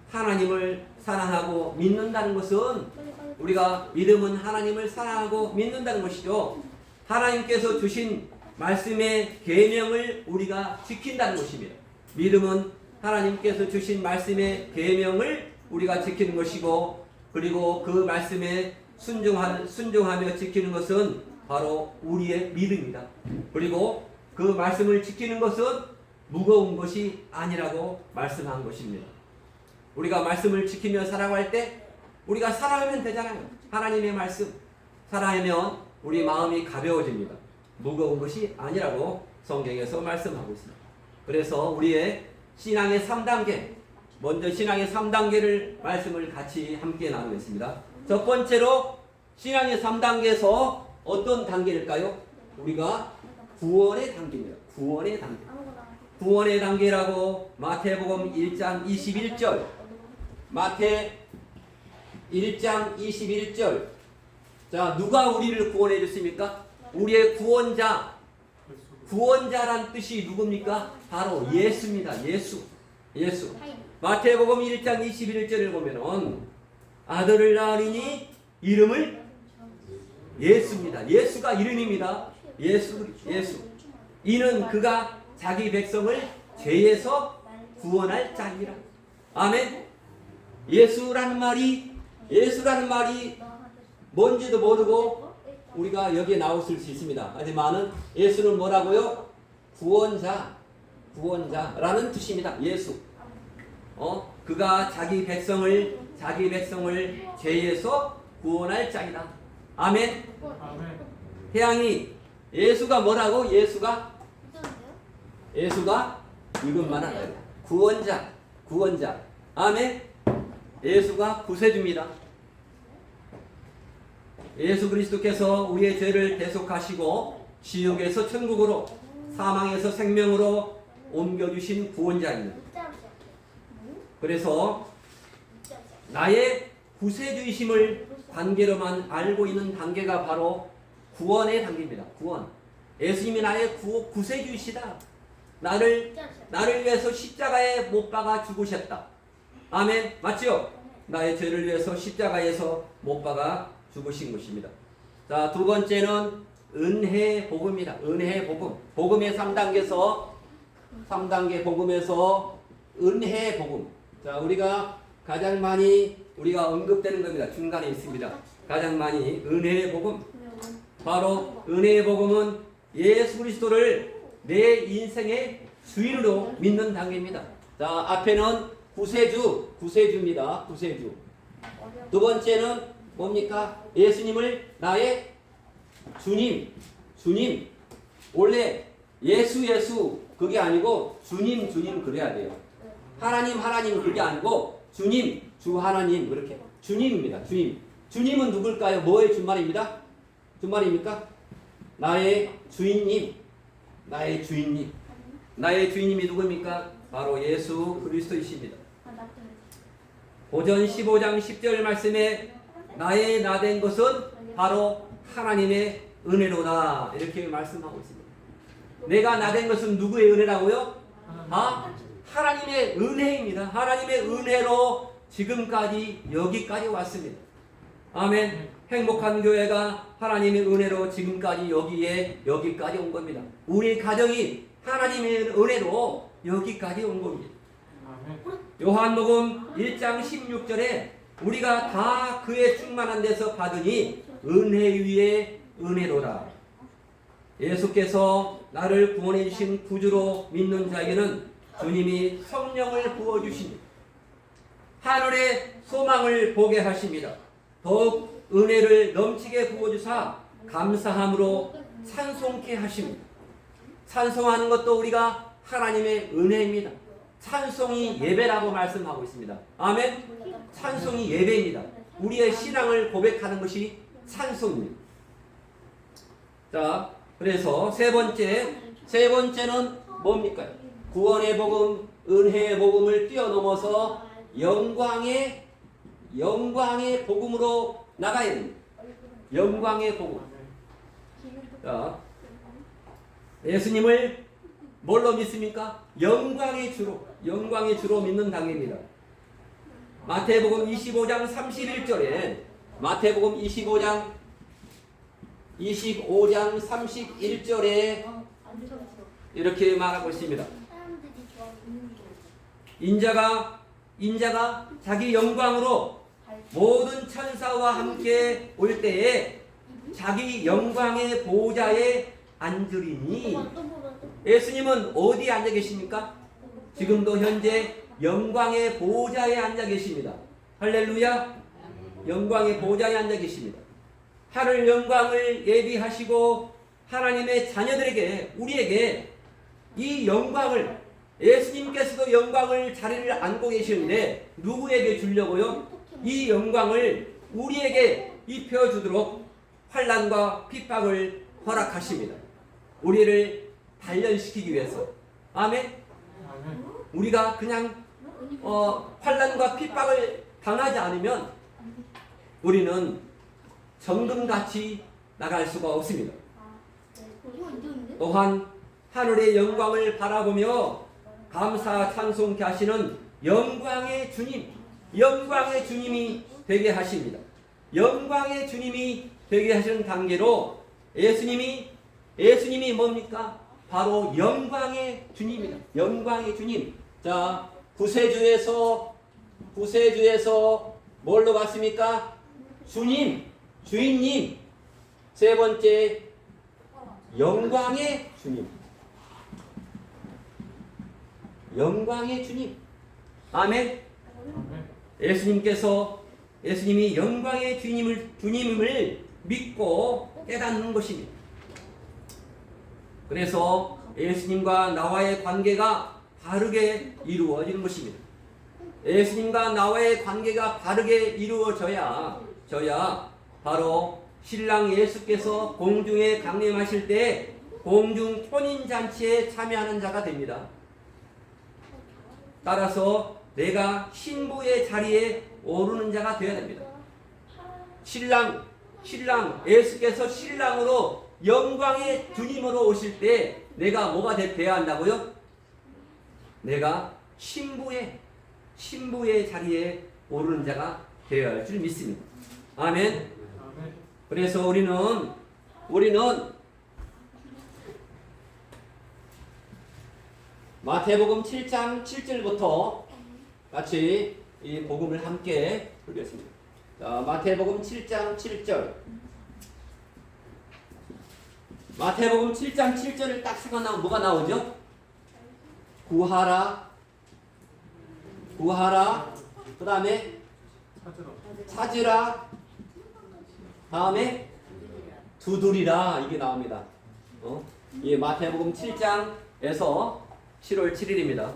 하나님을 사랑하고 믿는다는 것은 우리가 믿음은 하나님을 사랑하고 믿는다는 것이죠. 하나님께서 주신 말씀의 계명을 우리가 지킨다는 것입니다. 믿음은 하나님께서 주신 말씀의 계명을 우리가 지키는 것이고, 그리고 그 말씀에 순종하며 지키는 것은 바로 우리의 믿음이다. 그리고 그 말씀을 지키는 것은 무거운 것이 아니라고 말씀한 것입니다. 우리가 말씀을 지키며 살아갈 때 우리가 살아가면 되잖아요. 하나님의 말씀 살아가면 우리 마음이 가벼워집니다. 무거운 것이 아니라고 성경에서 말씀하고 있습니다. 그래서 우리의 신앙의 3단계, 먼저 신앙의 3단계를 말씀을 같이 함께 나누겠습니다. 첫 번째로 신앙의 3단계에서 어떤 단계일까요? 우리가 구원의 단계입니다. 구원의 단계라고 마태복음 1장 21절, 마태 1장 21절. 자, 누가 우리를 구원해 줬습니까? 우리의 구원자란 뜻이 누굽니까? 바로 예수입니다. 예수. 마태복음 1장 21절을 보면은 아들을 낳으리니 이름을 예수입니다. 예수가 이름입니다. 예수. 이는 그가 자기 백성을 죄에서 구원할 자니라. 아멘. 예수라는 말이 예수라는 말이 뭔지도 모르고 우리가 여기에 나왔을 수 있습니다. 하지만은 예수는 뭐라고요? 구원자라는 뜻입니다. 예수. 그가 자기 백성을 죄에서 구원할 자이다. 아멘. 아멘. 태양이 예수가 뭐라고? 예수가 이것만 하다. 구원자. 아멘. 예수가 구세주입니다. 예수 그리스도께서 우리의 죄를 대속하시고 지옥에서 천국으로, 사망에서 생명으로 옮겨주신 구원자입니다. 그래서 나의 구세주이심을 단계로만 알고 있는 단계가 바로 구원의 단계입니다. 구원. 예수님이 나의 구세주이시다. 나를 위해서 십자가에 못 박아 죽으셨다. 아멘. 맞죠? 나의 죄를 위해서 십자가에서 못 박아 죽으신 것입니다. 자, 두 번째는 은혜 복음입니다. 은혜 복음. 복음의 3단계 복음에서 은혜 복음. 자, 우리가 가장 많이 언급되는 겁니다. 중간에 있습니다. 가장 많이 은혜 복음. 바로 은혜의 복음은 예수 그리스도를 내 인생의 주인으로 믿는 단계입니다. 자, 앞에는 구세주입니다. 구세주. 두 번째는 뭡니까? 예수님을 나의 주님. 원래 예수 그게 아니고 주님 그래야 돼요. 하나님 그게 아니고 주님, 주 하나님 그렇게 주님입니다. 주님은 누굴까요? 뭐의 준말입니다? 준말입니까? 나의 주인님. 나의 주인님이 누굽니까? 바로 예수 그리스도이십니다. 고전 15장 10절 말씀에 나의 나된 것은 바로 하나님의 은혜로다. 이렇게 말씀하고 있습니다. 내가 나된 것은 누구의 은혜라고요? 하나님의 은혜입니다. 하나님의 은혜로 지금까지 여기까지 왔습니다. 아멘. 행복한 교회가 하나님의 은혜로 지금까지 여기까지 온 겁니다. 우리 가정이 하나님의 은혜로 여기까지 온 겁니다. 요한복음 1장 16절에 우리가 다 그의 충만한 데서 받으니 은혜 위에 은혜로라. 예수께서 나를 구원해 주신 구주로 믿는 자에게는 주님이 성령을 부어주시니 하늘의 소망을 보게 하십니다. 더욱 은혜를 넘치게 부어주사 감사함으로 찬송케 하십니다. 찬송하는 것도 우리가 하나님의 은혜입니다. 찬송이 예배라고 말씀하고 있습니다. 아멘. 찬송이 예배입니다. 우리의 신앙을 고백하는 것이 찬송입니다. 자, 그래서 세 번째는 뭡니까? 구원의 복음, 은혜의 복음을 뛰어넘어서 영광의 복음으로 나가야 됩니다. 영광의 복음. 자, 예수님을 뭘로 믿습니까? 영광의 주로 믿는 단계입니다. 마태복음 25장 31절에 마태복음 25장 31절에 이렇게 말하고 있습니다. 인자가 자기 영광으로 모든 천사와 함께 올 때에 자기 영광의 보좌에 앉으리니. 예수님은 어디에 앉아 계십니까? 지금도 현재 영광의 보좌에 앉아 계십니다. 할렐루야. 영광의 보좌에 앉아 계십니다. 하늘 영광을 예비하시고 하나님의 자녀들에게, 우리에게 이 영광을, 예수님께서도 영광을 자리를 앉고 계시는데 누구에게 주려고요? 이 영광을 우리에게 입혀주도록 환난과 핍박을 허락하십니다. 우리를 단련시키기 위해서. 아멘. 우리가 그냥 환난과 핍박을 당하지 않으면 우리는 정금같이 나갈 수가 없습니다. 또한 하늘의 영광을 바라보며 감사 찬송케 하시는 영광의 주님이 되게 하십니다. 영광의 주님이 되게 하시는 단계로 예수님이 뭡니까? 바로 영광의 주님입니다. 영광의 주님. 자, 구세주에서 뭘로 갔습니까? 주님, 주인님. 세 번째, 영광의 주님. 영광의 주님. 아멘. 예수님이 영광의 주님임을 믿고 깨닫는 것입니다. 그래서 예수님과 나와의 관계가 바르게 이루어지는 것입니다. 예수님과 나와의 관계가 바르게 이루어져야 바로 신랑 예수께서 공중에 강림하실 때 공중 혼인잔치에 참여하는 자가 됩니다. 따라서 내가 신부의 자리에 오르는 자가 되어야 됩니다. 신랑 예수께서 신랑으로 영광의 주님으로 오실 때 내가 뭐가 되어야 한다고요? 내가 신부의 자리에 오르는 자가 되어야 할 줄 믿습니다. 아멘. 그래서 우리는 마태복음 7장 7절부터 같이 이 복음을 함께 보겠습니다. 자, 마태복음 7장 7절. 마태복음 7장 7절을 딱 생각나면 뭐가 나오죠? 구하라. 그 다음에 찾으라. 다음에 두드리라. 이게 나옵니다. 이 마태복음 7장에서 7월 7일입니다.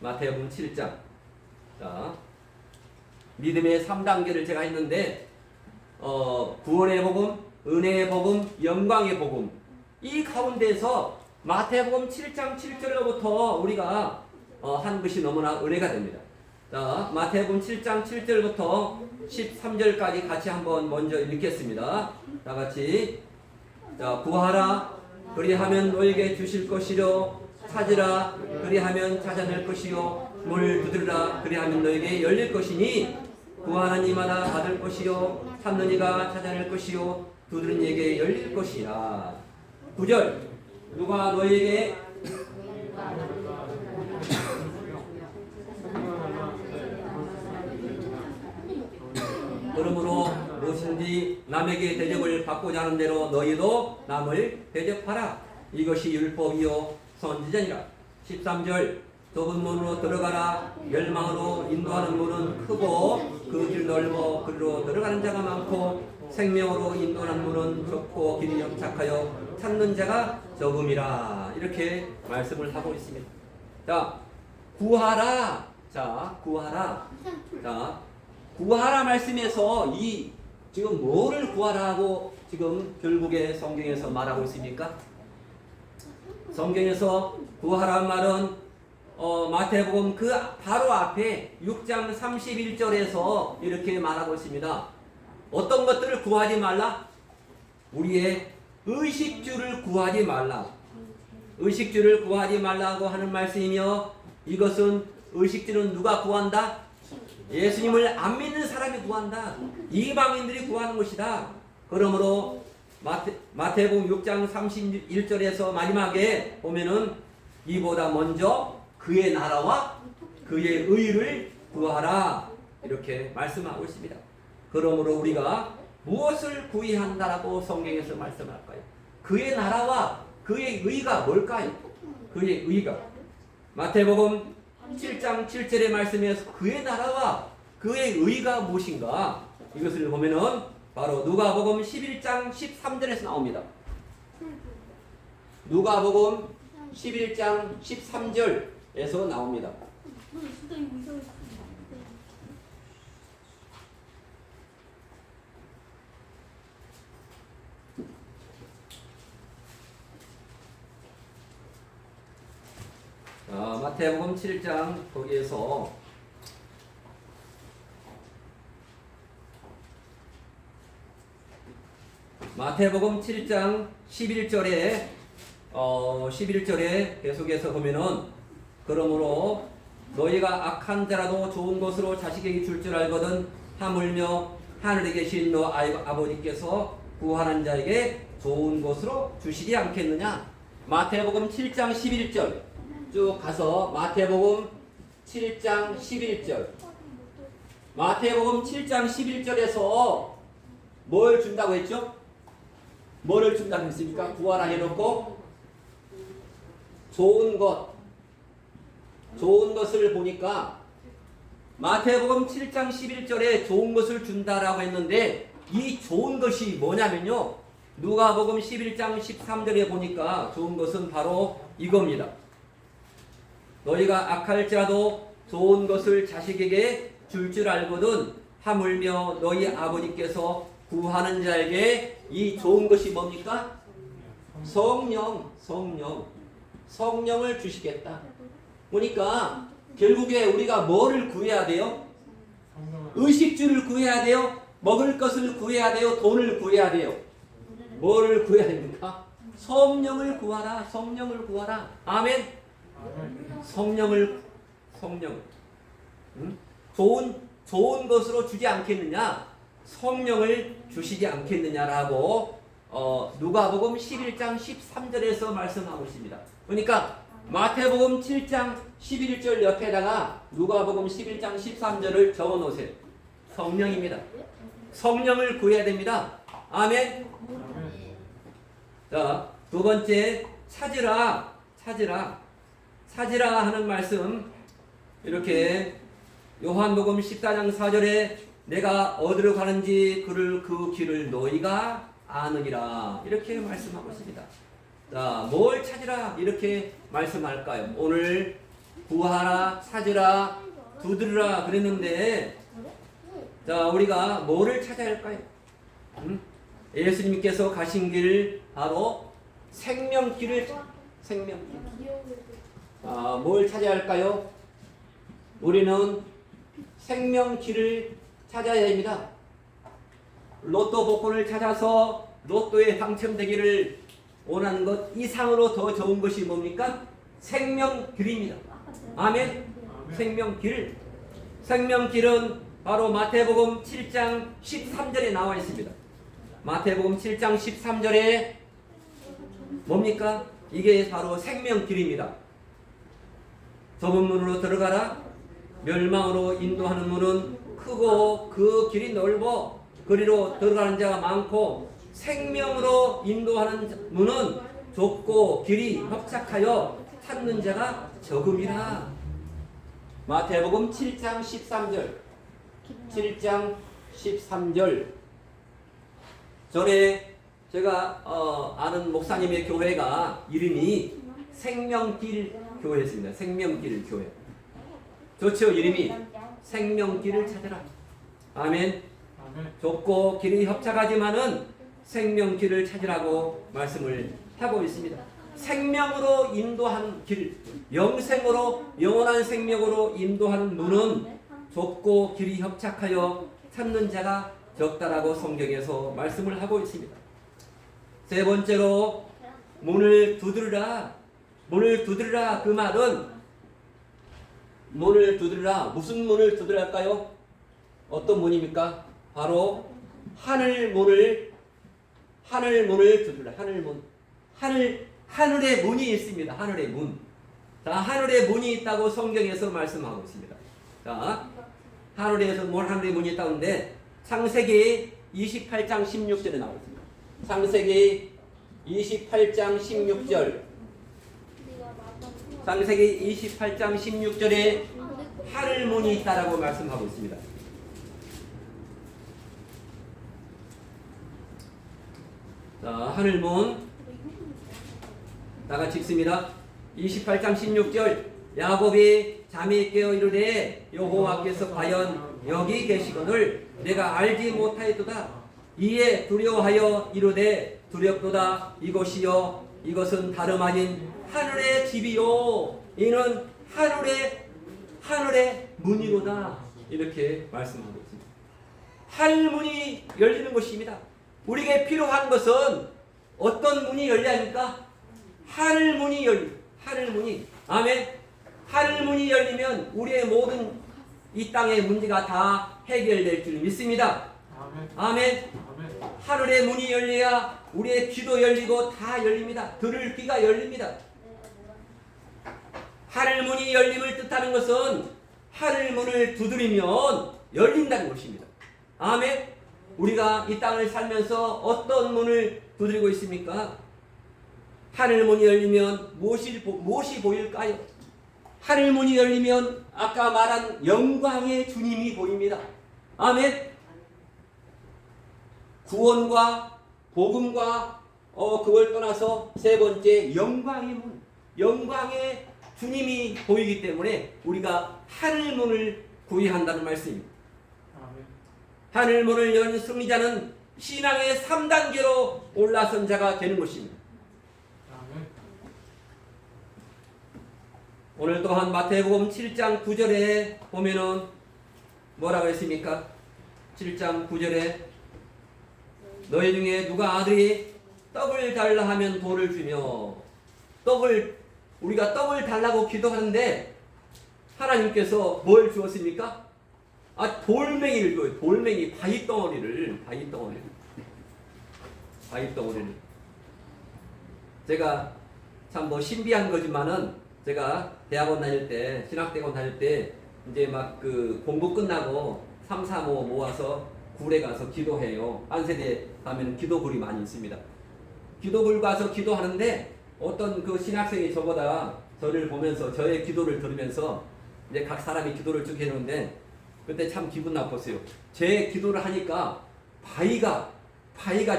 마태복음 7장. 자, 믿음의 3단계를 제가 했는데 구원의 복음, 은혜의 복음, 영광의 복음. 이 가운데서 마태복음 7장 7절로부터 우리가 한 것이 너무나 은혜가 됩니다. 자, 마태복음 7장 7절부터 13절까지 같이 한번 먼저 읽겠습니다. 다 같이. 자, 구하라. 그리하면 너에게 주실 것이요. 찾으라. 그리하면 찾아낼 것이요. 문을 두드리라. 그리하면 너에게 열릴 것이니 구하는 이마다 받을 것이요. 찾는 이가 찾아낼 것이요. 두드리는 이에게 열릴 것이라. 9절. 누가 너에게 그러므로 무엇인지 남에게 대접을 받고자 하는 대로 너희도 남을 대접하라. 이것이 율법이요 선지자니라. 13절. 좁은 문으로 들어가라. 멸망으로 인도하는 문은 크고 그 길 넓어 그리로 들어가는 자가 많고 생명으로 인도하는 문은 좁고 길이 협착하여 찾는 자가 적음이라. 이렇게 말씀을 하고 있습니다. 자, 구하라. 자, 구하라 말씀에서 이 지금 뭐를 구하라 하고 지금 결국에 성경에서 말하고 있습니까? 성경에서 구하란 말은 마태복음 그 바로 앞에 6장 31절에서 이렇게 말하고 있습니다. 어떤 것들을 구하지 말라? 우리의 의식주를 구하지 말라. 의식주를 구하지 말라고 하는 말씀이며, 이것은 의식주는 누가 구한다? 예수님을 안 믿는 사람이 구한다. 이방인들이 구하는 것이다. 그러므로 마태복음 6장 31절에서 마지막에 보면은 이보다 먼저 그의 나라와 그의 의를 구하라. 이렇게 말씀하고 있습니다. 그러므로 우리가 무엇을 구해야 한다라고 성경에서 말씀할까요? 그의 나라와 그의 의가 뭘까요? 그의 의가 마태복음 7장 7절의 말씀에서 그의 나라와 그의 의가 무엇인가? 이것을 보면은 바로 누가복음 11장 13절에서 나옵니다. 누가복음 11장 13절에서 나옵니다. 마태복음 7장 거기에서 마태복음 7장 11절에 계속해서 보면은 그러므로 너희가 악한 자라도 좋은 것으로 자식에게 줄 줄 알거든 하물며 하늘에 계신 너 아버지께서 구하는 자에게 좋은 것으로 주시지 않겠느냐. 마태복음 7장 11절 쭉 가서 마태복음 7장 11절 마태복음 7장 11절에서 뭘 준다고 했죠? 뭐를 준다고 했습니까? 구하라 해놓고 좋은 것을 보니까 마태복음 7장 11절에 좋은 것을 준다라고 했는데 이 좋은 것이 뭐냐면요. 누가복음 11장 13절에 보니까 좋은 것은 바로 이겁니다. 너희가 악할지라도 좋은 것을 자식에게 줄 알거든 하물며 너희 아버지께서 구하는 자에게 이 좋은 것이 뭡니까? 성령을 주시겠다. 보니까 결국에 우리가 뭐를 구해야 돼요? 의식주를 구해야 돼요? 먹을 것을 구해야 돼요? 돈을 구해야 돼요? 뭐를 구해야 됩니까? 성령을 구하라. 아멘. 성령. 응? 좋은 것으로 주지 않겠느냐? 성령을 주시지 않겠느냐라고 누가복음 11장 13절에서 말씀하고 있습니다. 그러니까 마태복음 7장 11절 옆에다가 누가복음 11장 13절을 적어 놓으세요. 성령입니다. 성령을 구해야 됩니다. 아멘. 자, 두 번째 찾으라 하는 말씀 이렇게 요한복음 14장 4절에 내가 어디로 가는지 그 길을 너희가 아느니라 이렇게 말씀하고 있습니다. 자, 뭘 찾으라 이렇게 말씀할까요? 오늘 구하라, 찾으라, 두드리라 그랬는데 자, 우리가 뭐를 찾아야 할까요? 예수님께서 가신 길 바로 생명길을 뭘 찾아야 할까요? 우리는 생명길을 찾아야 됩니다. 로또 복권을 찾아서 로또에 당첨되기를 원하는 것 이상으로 더 좋은 것이 뭡니까? 생명길입니다. 아멘. 생명길은 바로 마태복음 7장 13절에 나와 있습니다. 마태복음 7장 13절에 뭡니까? 이게 바로 생명길입니다. 좁은 문으로 들어가라. 멸망으로 인도하는 문은 크고 그 길이 넓어 그리로 들어가는 자가 많고 생명으로 인도하는 문은 좁고 길이 협착하여 찾는 자가 적음이라. 마태복음 7장 13절. 전에 제가 아는 목사님의 교회가 이름이 생명길 교회였습니다. 생명길 교회. 좋죠, 이름이. 생명길을 찾아라. 아멘. 좁고 길이 협착하지만은 생명길을 찾으라고 말씀을 하고 있습니다. 생명으로 인도하는 길, 영원한 생명으로 인도하는 문은 좁고 길이 협착하여 찾는 자가 적다라고 성경에서 말씀을 하고 있습니다. 세 번째로 문을 두드리라. 그 말은 문을 두드리라. 무슨 문을 두드릴까요? 어떤 문입니까? 바로 하늘문을 두드리라. 하늘의 문이 있습니다. 하늘의 문. 자, 하늘의 문이 있다고 성경에서 말씀하고 있습니다. 자, 하늘의 문이 있다는데 창세기 28장 16절에 나와 있습니다. 창세기 28장 16절. 창세기 28장 16절에 하늘문이 있다라고 말씀하고 있습니다. 자, 하늘문 다같이 읽습니다. 28장 16절. 야곱이 잠이 깨어 이르되 여호와께서 과연 여기 계시거늘 내가 알지 못하였도다. 이에 두려워하여 이르되 두렵도다. 이곳이요 이것은 다름 아닌 하늘의 집이요 이는 하늘의 문이로다. 이렇게 말씀하고 있습니다. 하늘문이 열리는 것입니다. 우리에게 필요한 것은 어떤 문이 열려야 합니까? 하늘문이 하늘문이. 아멘. 하늘문이 열리면 우리의 모든 이 땅의 문제가 다 해결될 줄 믿습니다. 아멘. 하늘의 문이 열려야 우리의 귀도 열리고 다 열립니다. 들을 귀가 열립니다. 하늘문이 열림을 뜻하는 것은 하늘문을 두드리면 열린다는 것입니다. 아멘. 우리가 이 땅을 살면서 어떤 문을 두드리고 있습니까? 하늘 문이 열리면 무엇이 보일까요? 하늘 문이 열리면 아까 말한 영광의 주님이 보입니다. 아멘. 구원과 복음과 그걸 떠나서 세 번째 영광의 문, 영광의 주님이 보이기 때문에 우리가 하늘 문을 구해야 한다는 말씀입니다. 아멘. 하늘 문을 연 승리자는 신앙의 3단계로 올라선 자가 되는 것입니다. 아멘. 오늘 또한 마태복음 7장 9절에 보면은 뭐라고 했습니까? 7장 9절에 너희 중에 누가 아들이 떡을 달라 하면 돌을 주며, 우리가 떡을 달라고 기도하는데 하나님께서 뭘 주었습니까? 돌멩이를 줘요. 돌멩이, 바위덩어리를. 제가 참 신비한 거지만은 제가 대학원 다닐 때, 신학대학원 다닐 때 이제 막 그 공부 끝나고 3, 4, 5 모아서 굴에 가서 기도해요. 한세대 가면 기도굴이 많이 있습니다. 기도굴 가서 기도하는데 어떤 그 신학생이 저를 보면서 저의 기도를 들으면서 이제 각 사람이 기도를 쭉 해놓는데 그때 참 기분 나빴어요. 제 기도를 하니까 바위가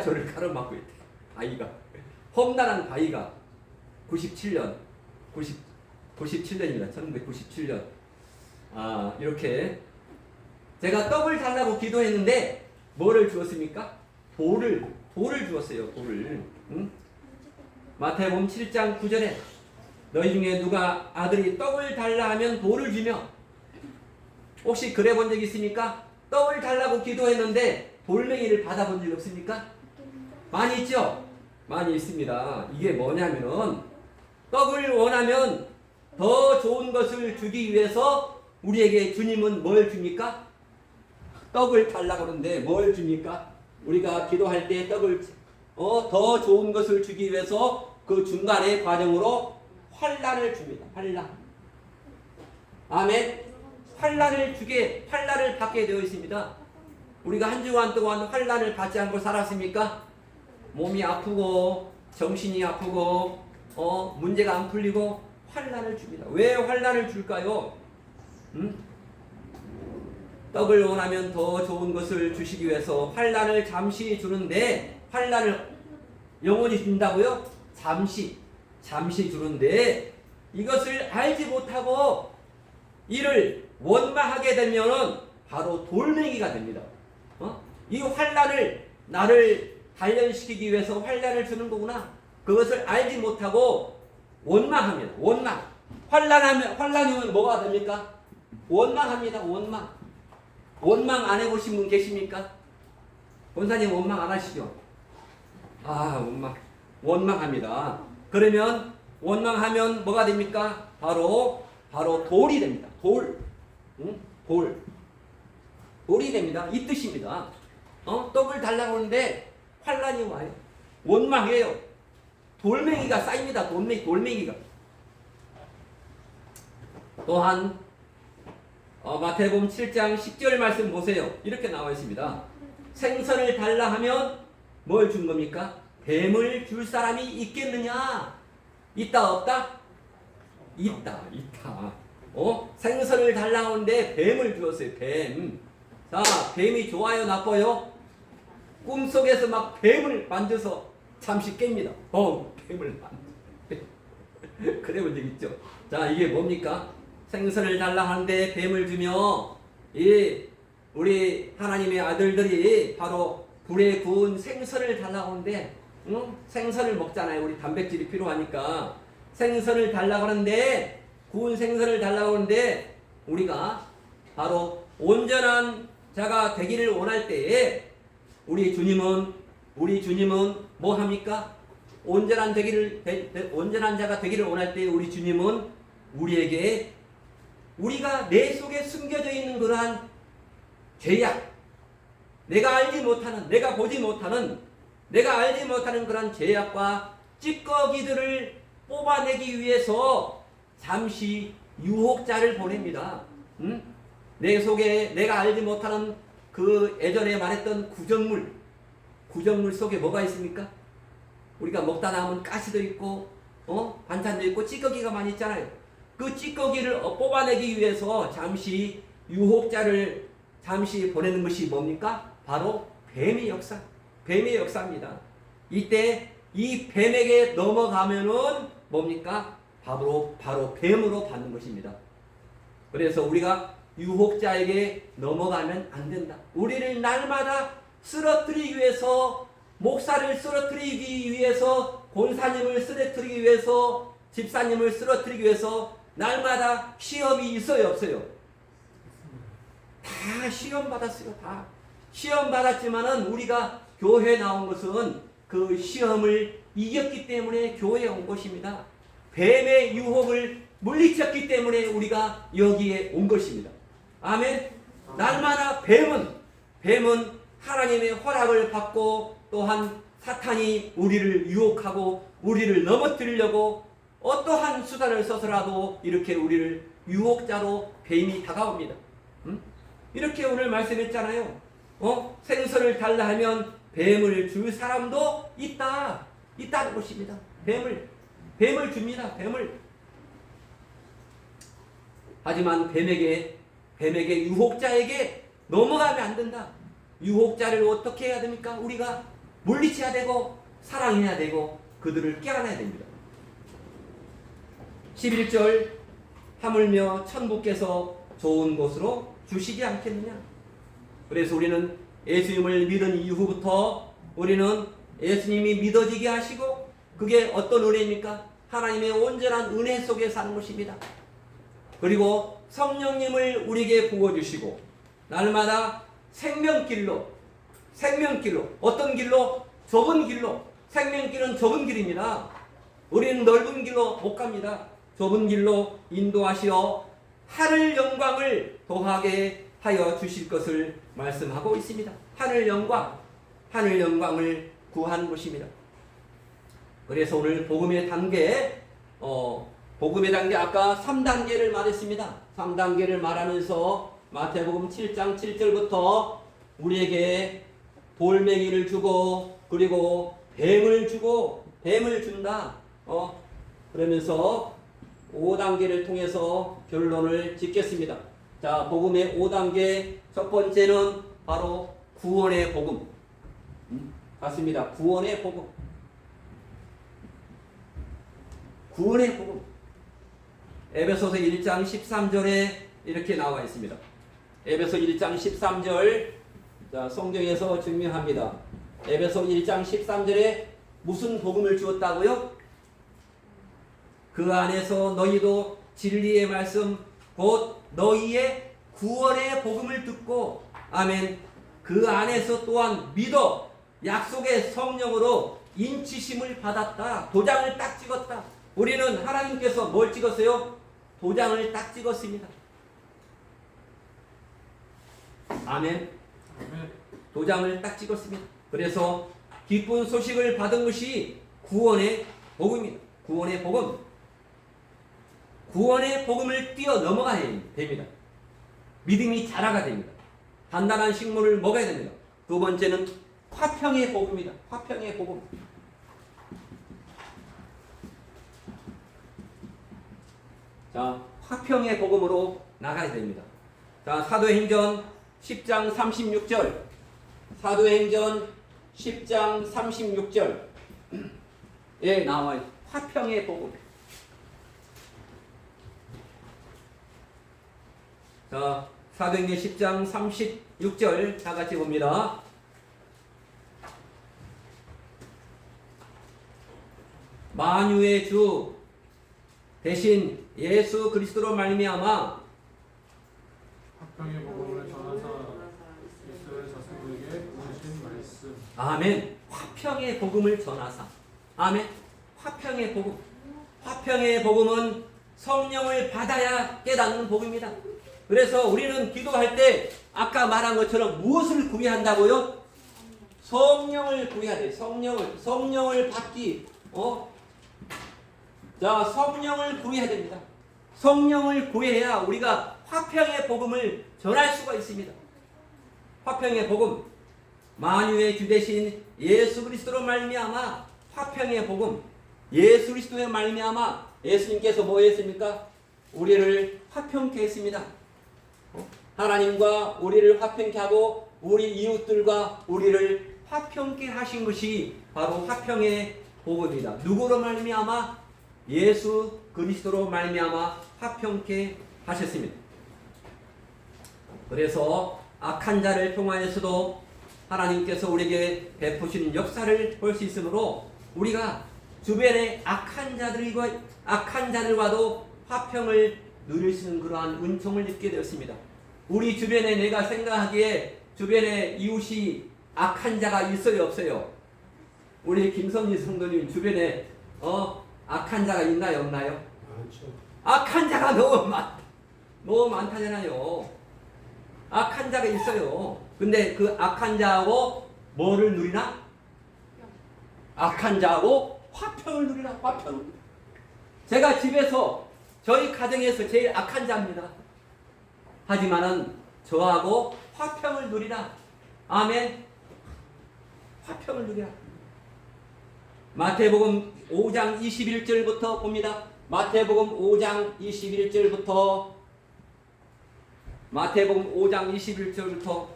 저를 가로막고 있대요. 바위가. 험난한 바위가 97년입니다. 1997년. 이렇게 제가 떡을 달라고 기도했는데 뭐를 주었습니까? 돌을 주었어요. 돌을. 응? 마태복음 7장 9절에 너희 중에 누가 아들이 떡을 달라 하면 돌을 주며, 혹시 그래 본 적 있습니까? 떡을 달라고 기도했는데 돌멩이를 받아본 적 없습니까? 많이 있죠? 많이 있습니다. 이게 뭐냐면은 떡을 원하면 더 좋은 것을 주기 위해서 우리에게 주님은 뭘 줍니까? 떡을 달라고 하는데 뭘 줍니까? 우리가 기도할 때 떡을 더 좋은 것을 주기 위해서 그 중간의 과정으로 환난을 줍니다. 환난. 아멘. 환난을 받게 되어 있습니다. 우리가 한 주간 동안 환난을 받지 않고 살았습니까? 몸이 아프고 정신이 아프고 문제가 안 풀리고 환난을 줍니다. 왜 환난을 줄까요? 떡을 원하면 더 좋은 것을 주시기 위해서 환난을 잠시 주는데, 환난을 영원히 준다고요? 잠시 주는데 이것을 알지 못하고 이를 원망하게 되면은 바로 돌멩이가 됩니다. 이 환난을 나를 단련시키기 위해서 환난을 주는 거구나. 그것을 알지 못하고 원망합니다. 환난이면 뭐가 됩니까? 원망합니다. 원망 안 해보신 분 계십니까? 권사님 원망 안 하시죠? 원망합니다. 그러면 원망하면 뭐가 됩니까? 바로 돌이 됩니다. 돌이 됩니다. 이 뜻입니다. 떡을 달라고 하는데 환난이 와요. 원망해요. 돌멩이가 쌓입니다. 돌멩이가. 또한 마태복음 7장 10절 말씀 보세요. 이렇게 나와 있습니다. 생선을 달라 하면 뭘 준 겁니까? 뱀을 줄 사람이 있겠느냐? 있다 없다? 있다. 생선을 달라 하는데 뱀을 주었어요. 뱀. 자, 뱀이 좋아요, 나빠요? 꿈속에서 막 뱀을 만져서 잠시 깹니다. 뱀을 만져. 그래 본 적 있죠? 자, 이게 뭡니까? 생선을 달라 하는데 뱀을 주며, 우리 하나님의 아들들이 바로 불에 구운 생선을 달라고 하는데, 생선을 먹잖아요. 우리 단백질이 필요하니까. 생선을 달라고 하는데, 구운 생선을 달라고 하는데, 우리가 바로 온전한 자가 되기를 원할 때에, 우리 주님은 뭐 합니까? 온전한 자가 되기를 원할 때 우리 주님은 우리에게, 우리가 내 속에 숨겨져 있는 그러한 죄악, 내가 알지 못하는, 내가 보지 못하는, 내가 알지 못하는 그러한 죄악과 찌꺼기들을 뽑아내기 위해서 잠시 유혹자를 보냅니다. 내 속에 내가 알지 못하는 그 예전에 말했던 구정물 속에 뭐가 있습니까? 우리가 먹다 남은 가시도 있고 반찬도 있고 찌꺼기가 많이 있잖아요. 그 찌꺼기를 뽑아내기 위해서 잠시 유혹자를 잠시 보내는 것이 뭡니까? 바로 뱀의 역사입니다. 이때 이 뱀에게 넘어가면은 뭡니까? 바로 뱀으로 받는 것입니다. 그래서 우리가 유혹자에게 넘어가면 안 된다. 우리를 날마다 쓰러뜨리기 위해서, 목사를 쓰러뜨리기 위해서, 권사님을 쓰러뜨리기 위해서, 집사님을 쓰러뜨리기 위해서 날마다 시험이 있어요, 없어요? 다 시험 받았어요. 다 시험 받았지만은 우리가 교회 나온 것은 그 시험을 이겼기 때문에 교회에 온 것입니다. 뱀의 유혹을 물리쳤기 때문에 우리가 여기에 온 것입니다. 아멘. 날마다 뱀은 하나님의 허락을 받고 또한 사탄이 우리를 유혹하고 우리를 넘어뜨리려고 어떠한 수단을 써서라도 이렇게 우리를 유혹자로 뱀이 다가옵니다. 이렇게 오늘 말씀했잖아요. 생선을 달라 하면 뱀을 줄 사람도 있다는 것입니다. 뱀을 줍니다. 하지만 뱀에게 유혹자에게 넘어가면 안 된다. 유혹자를 어떻게 해야 됩니까? 우리가 물리쳐야 되고 사랑해야 되고 그들을 깨어나야 됩니다. 11절 하물며 천부께서 좋은 곳으로 주시지 않겠느냐. 그래서 우리는 예수님을 믿은 이후부터 우리는 예수님이 믿어지게 하시고 그게 어떤 은혜입니까? 하나님의 온전한 은혜 속에 사는 것입니다. 그리고 성령님을 우리에게 부어주시고 날마다 생명길로 어떤 길로? 좁은 길로. 생명길은 좁은 길입니다. 우리는 넓은 길로 못 갑니다. 좁은 길로 인도하시어 하늘 영광을 더하게 하여 주실 것을 말씀하고 있습니다. 하늘 영광을 구한 것입니다. 그래서 오늘 복음의 단계 아까 3단계를 말했습니다. 3단계를 말하면서 마태복음 7장 7절부터 우리에게 돌멩이를 주고 그리고 뱀을 준다. 그러면서 5단계를 통해서 결론을 짓겠습니다. 자, 복음의 5단계 첫 번째는 바로 구원의 복음. 맞습니다. 구원의 복음. 에베소서 1장 13절에 이렇게 나와 있습니다. 에베소 1장 13절, 자, 성경에서 증명합니다. 에베소 1장 13절에 무슨 복음을 주었다고요? 그 안에서 너희도 진리의 말씀 곧 너희의 구원의 복음을 듣고 아멘. 그 안에서 또한 믿어 약속의 성령으로 인치심을 받았다. 도장을 딱 찍었다. 우리는 하나님께서 뭘 찍었어요? 도장을 딱 찍었습니다. 아멘. 도장을 딱 찍었습니다. 그래서 기쁜 소식을 받은 것이 구원의 복음입니다. 구원의 복음을 뛰어넘어가야 됩니다. 믿음이 자라가 됩니다. 단단한 식물을 먹어야 됩니다. 두 번째는 화평의 복음입니다. 화평의 복음. 자, 화평의 복음으로 나가야 됩니다. 자, 사도행전 10장 36절. 사도행전 10장 36절에 나와요. 화평의 복음. 자, 사도행전 10장 36절 다 같이 봅니다. 만유의 주 대신 예수 그리스도로 말미암아 화평의 복음을 전하사 이스라엘 자손에게 보내신 말씀. 아멘. 화평의 복음을 전하사. 아멘. 화평의 복음. 화평의 복음은 성령을 받아야 깨닫는 복음입니다. 그래서 우리는 기도할 때 아까 말한 것처럼 무엇을 구해야 한다고요? 성령을 구해야 돼. 성령을 받기. 자, 성령을 구해야 됩니다. 성령을 구해야 우리가 화평의 복음을 전할 수가 있습니다. 화평의 복음, 만유의 주 되신 예수 그리스도로 말미암아 화평의 복음, 예수 그리스도의 말미암아 예수님께서 뭐 했습니까? 우리를 화평케 했습니다. 하나님과 우리를 화평케 하고 우리 이웃들과 우리를 화평케 하신 것이 바로 화평의 복음이다. 누구로 말미암아? 예수 그리스도로 말미암아 화평케 하셨습니다. 그래서 악한 자를 통하여서도 하나님께서 우리에게 베푸시는 역사를 볼 수 있으므로 우리가 주변의 악한 자들과도 화평을 누릴 수 있는 그러한 은총을 입게 되었습니다. 우리 주변에 내가 생각하기에 주변에 이웃이 악한 자가 있어요, 없어요? 우리 김선희 성도님 주변에 악한 자가 있나요, 없나요? 많죠. 악한 자가 너무 많다잖아요. 악한 자가 있어요. 근데 그 악한 자하고 뭐를 누리나? 악한 자하고 화평을 누리라. 화평. 제가 집에서 저희 가정에서 제일 악한 자입니다. 하지만은 저하고 화평을 누리라. 아멘. 화평을 누리라. 마태복음 5장 21절부터 봅니다. 마태복음 5장 21절부터 마태복음 5장 21절부터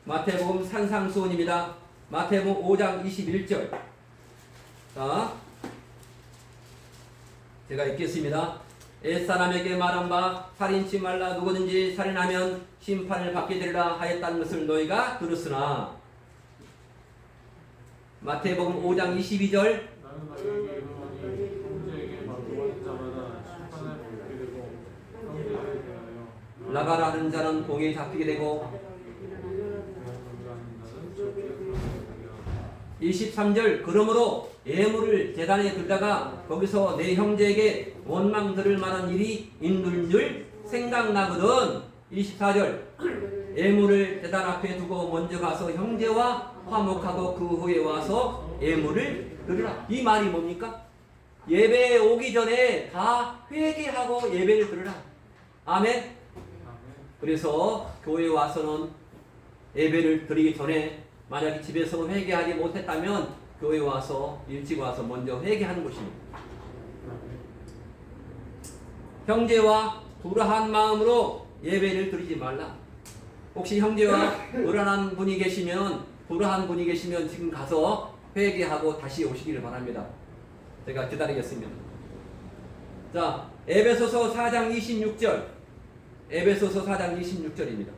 마태복음 산상수훈입니다. 마태복음 5장 21절. 자, 제가 읽겠습니다. 옛사람에게 말한 바 살인치 말라. 누구든지 살인하면 심판을 받게 되리라 하였다는 것을 너희가 들었으나. 마태복음 5장 22절. 나는 너희에게 이르노니 형제에게 맞고하는 자마다 심판을 받게 되고 형제에 대하여 나가라 하는 자는 공에 잡히게 되고. 23절. 그러므로 예물을 제단에 들다가 거기서 내 형제에게 원망 들을 만한 일이 있는 줄 생각나거든. 24절. 예물을 제단 앞에 두고 먼저 가서 형제와 화목하고 그 후에 와서 예물을 드리라. 이 말이 뭡니까? 예배에 오기 전에 다 회개하고 예배를 드리라. 아멘. 그래서 교회에 와서는 예배를 드리기 전에 만약에 집에서 회개하지 못했다면 교회에 와서 일찍 와서 먼저 회개하는 것입니다. 형제와 불화한 마음으로 예배를 드리지 말라. 혹시 형제와 불화한 분이 계시면 지금 가서 회개하고 다시 오시기를 바랍니다. 제가 기다리겠습니다. 자, 에베소서 4장 26절. 에베소서 4장 26절입니다.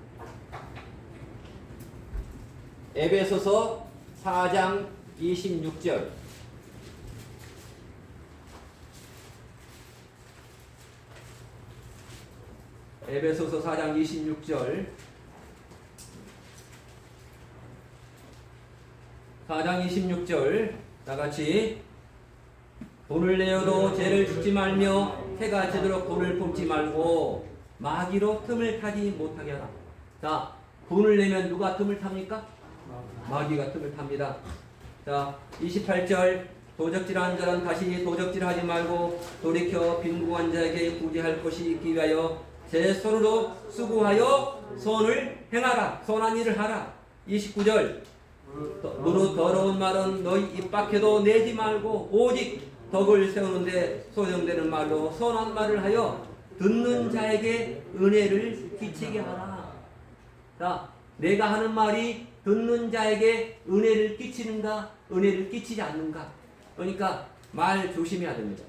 에베소서 4장 26절. 에베소서 4장 26절. 4장 26절. 다같이 돈을 내어도 죄를 짓지 말며 해가 지도록 돈을 품지 말고 마귀로 틈을 타지 못하게 하라. 자, 돈을 내면 누가 틈을 탑니까? 마귀가 틈을 탑니다. 자, 28절. 도적질한 자는 다시 도적질하지 말고 돌이켜 빈궁한 자에게 구제할 것이 있기 위하여 제 손으로 수고하여 선을 행하라. 선한 일을 하라. 29절. 무릇 더러운 말은 너희 입 밖에도 내지 말고 오직 덕을 세우는데 소용되는 말로 선한 말을 하여 듣는 자에게 은혜를 끼치게 하라. 자, 내가 하는 말이 듣는 자에게 은혜를 끼치는가, 은혜를 끼치지 않는가. 그러니까 말 조심해야 됩니다.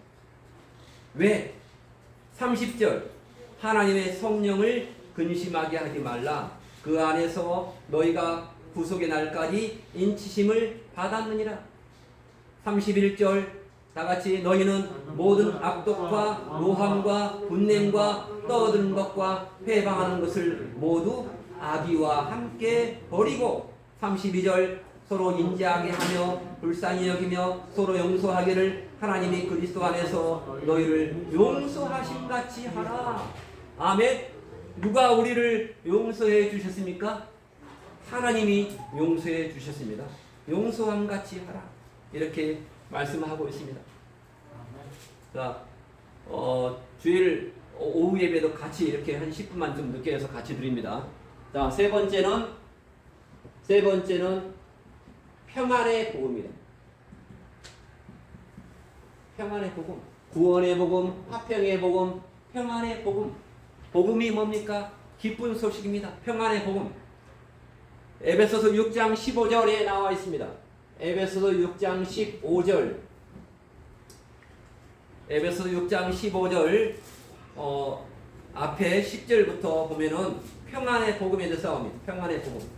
왜? 30절. 하나님의 성령을 근심하게 하지 말라. 그 안에서 너희가 구속의 날까지 인치심을 받았느니라. 31절. 다같이 너희는 모든 악독과 노함과 분냄과 떠드는 것과 회방하는 것을 모두 악의와 함께 버리고. 32절. 서로 인자하게 하며 불쌍히 여기며 서로 용서하기를 하나님이 그리스도 안에서 너희를 용서하심 같이 하라. 아멘. 누가 우리를 용서해 주셨습니까? 하나님이 용서해 주셨습니다. 용서함 같이 하라. 이렇게 말씀하고 있습니다. 자, 주일 오후 예배도 같이 이렇게 한 10분만 좀 늦게 해서 같이 드립니다. 자, 세 번째는 평안의 복음이다. 평안의 복음, 구원의 복음, 화평의 복음, 평안의 복음. 복음이 뭡니까? 기쁜 소식입니다. 평안의 복음. 에베소서 6장 15절에 나와 있습니다. 에베소서 6장 15절. 에베소서 6장 15절 앞에 10절부터 보면은 평안의 복음에 대해서 나옵니다. 평안의 복음.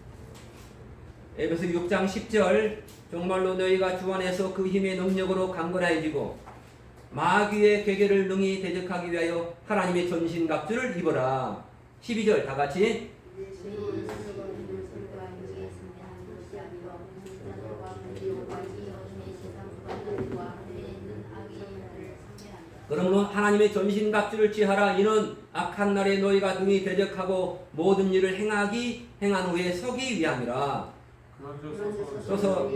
에베소 6장 10절 정말로 너희가 주 안에서 그 힘의 능력으로 강건해지고 마귀의 괴계를 능히 대적하기 위하여 하나님의 전신갑주를 입어라. 12절 다 같이 그러므로 하나님의 전신갑주를 취하라. 이는 악한 날에 너희가 능히 대적하고 모든 일을 행한 후에 서기 위함이라. 그래서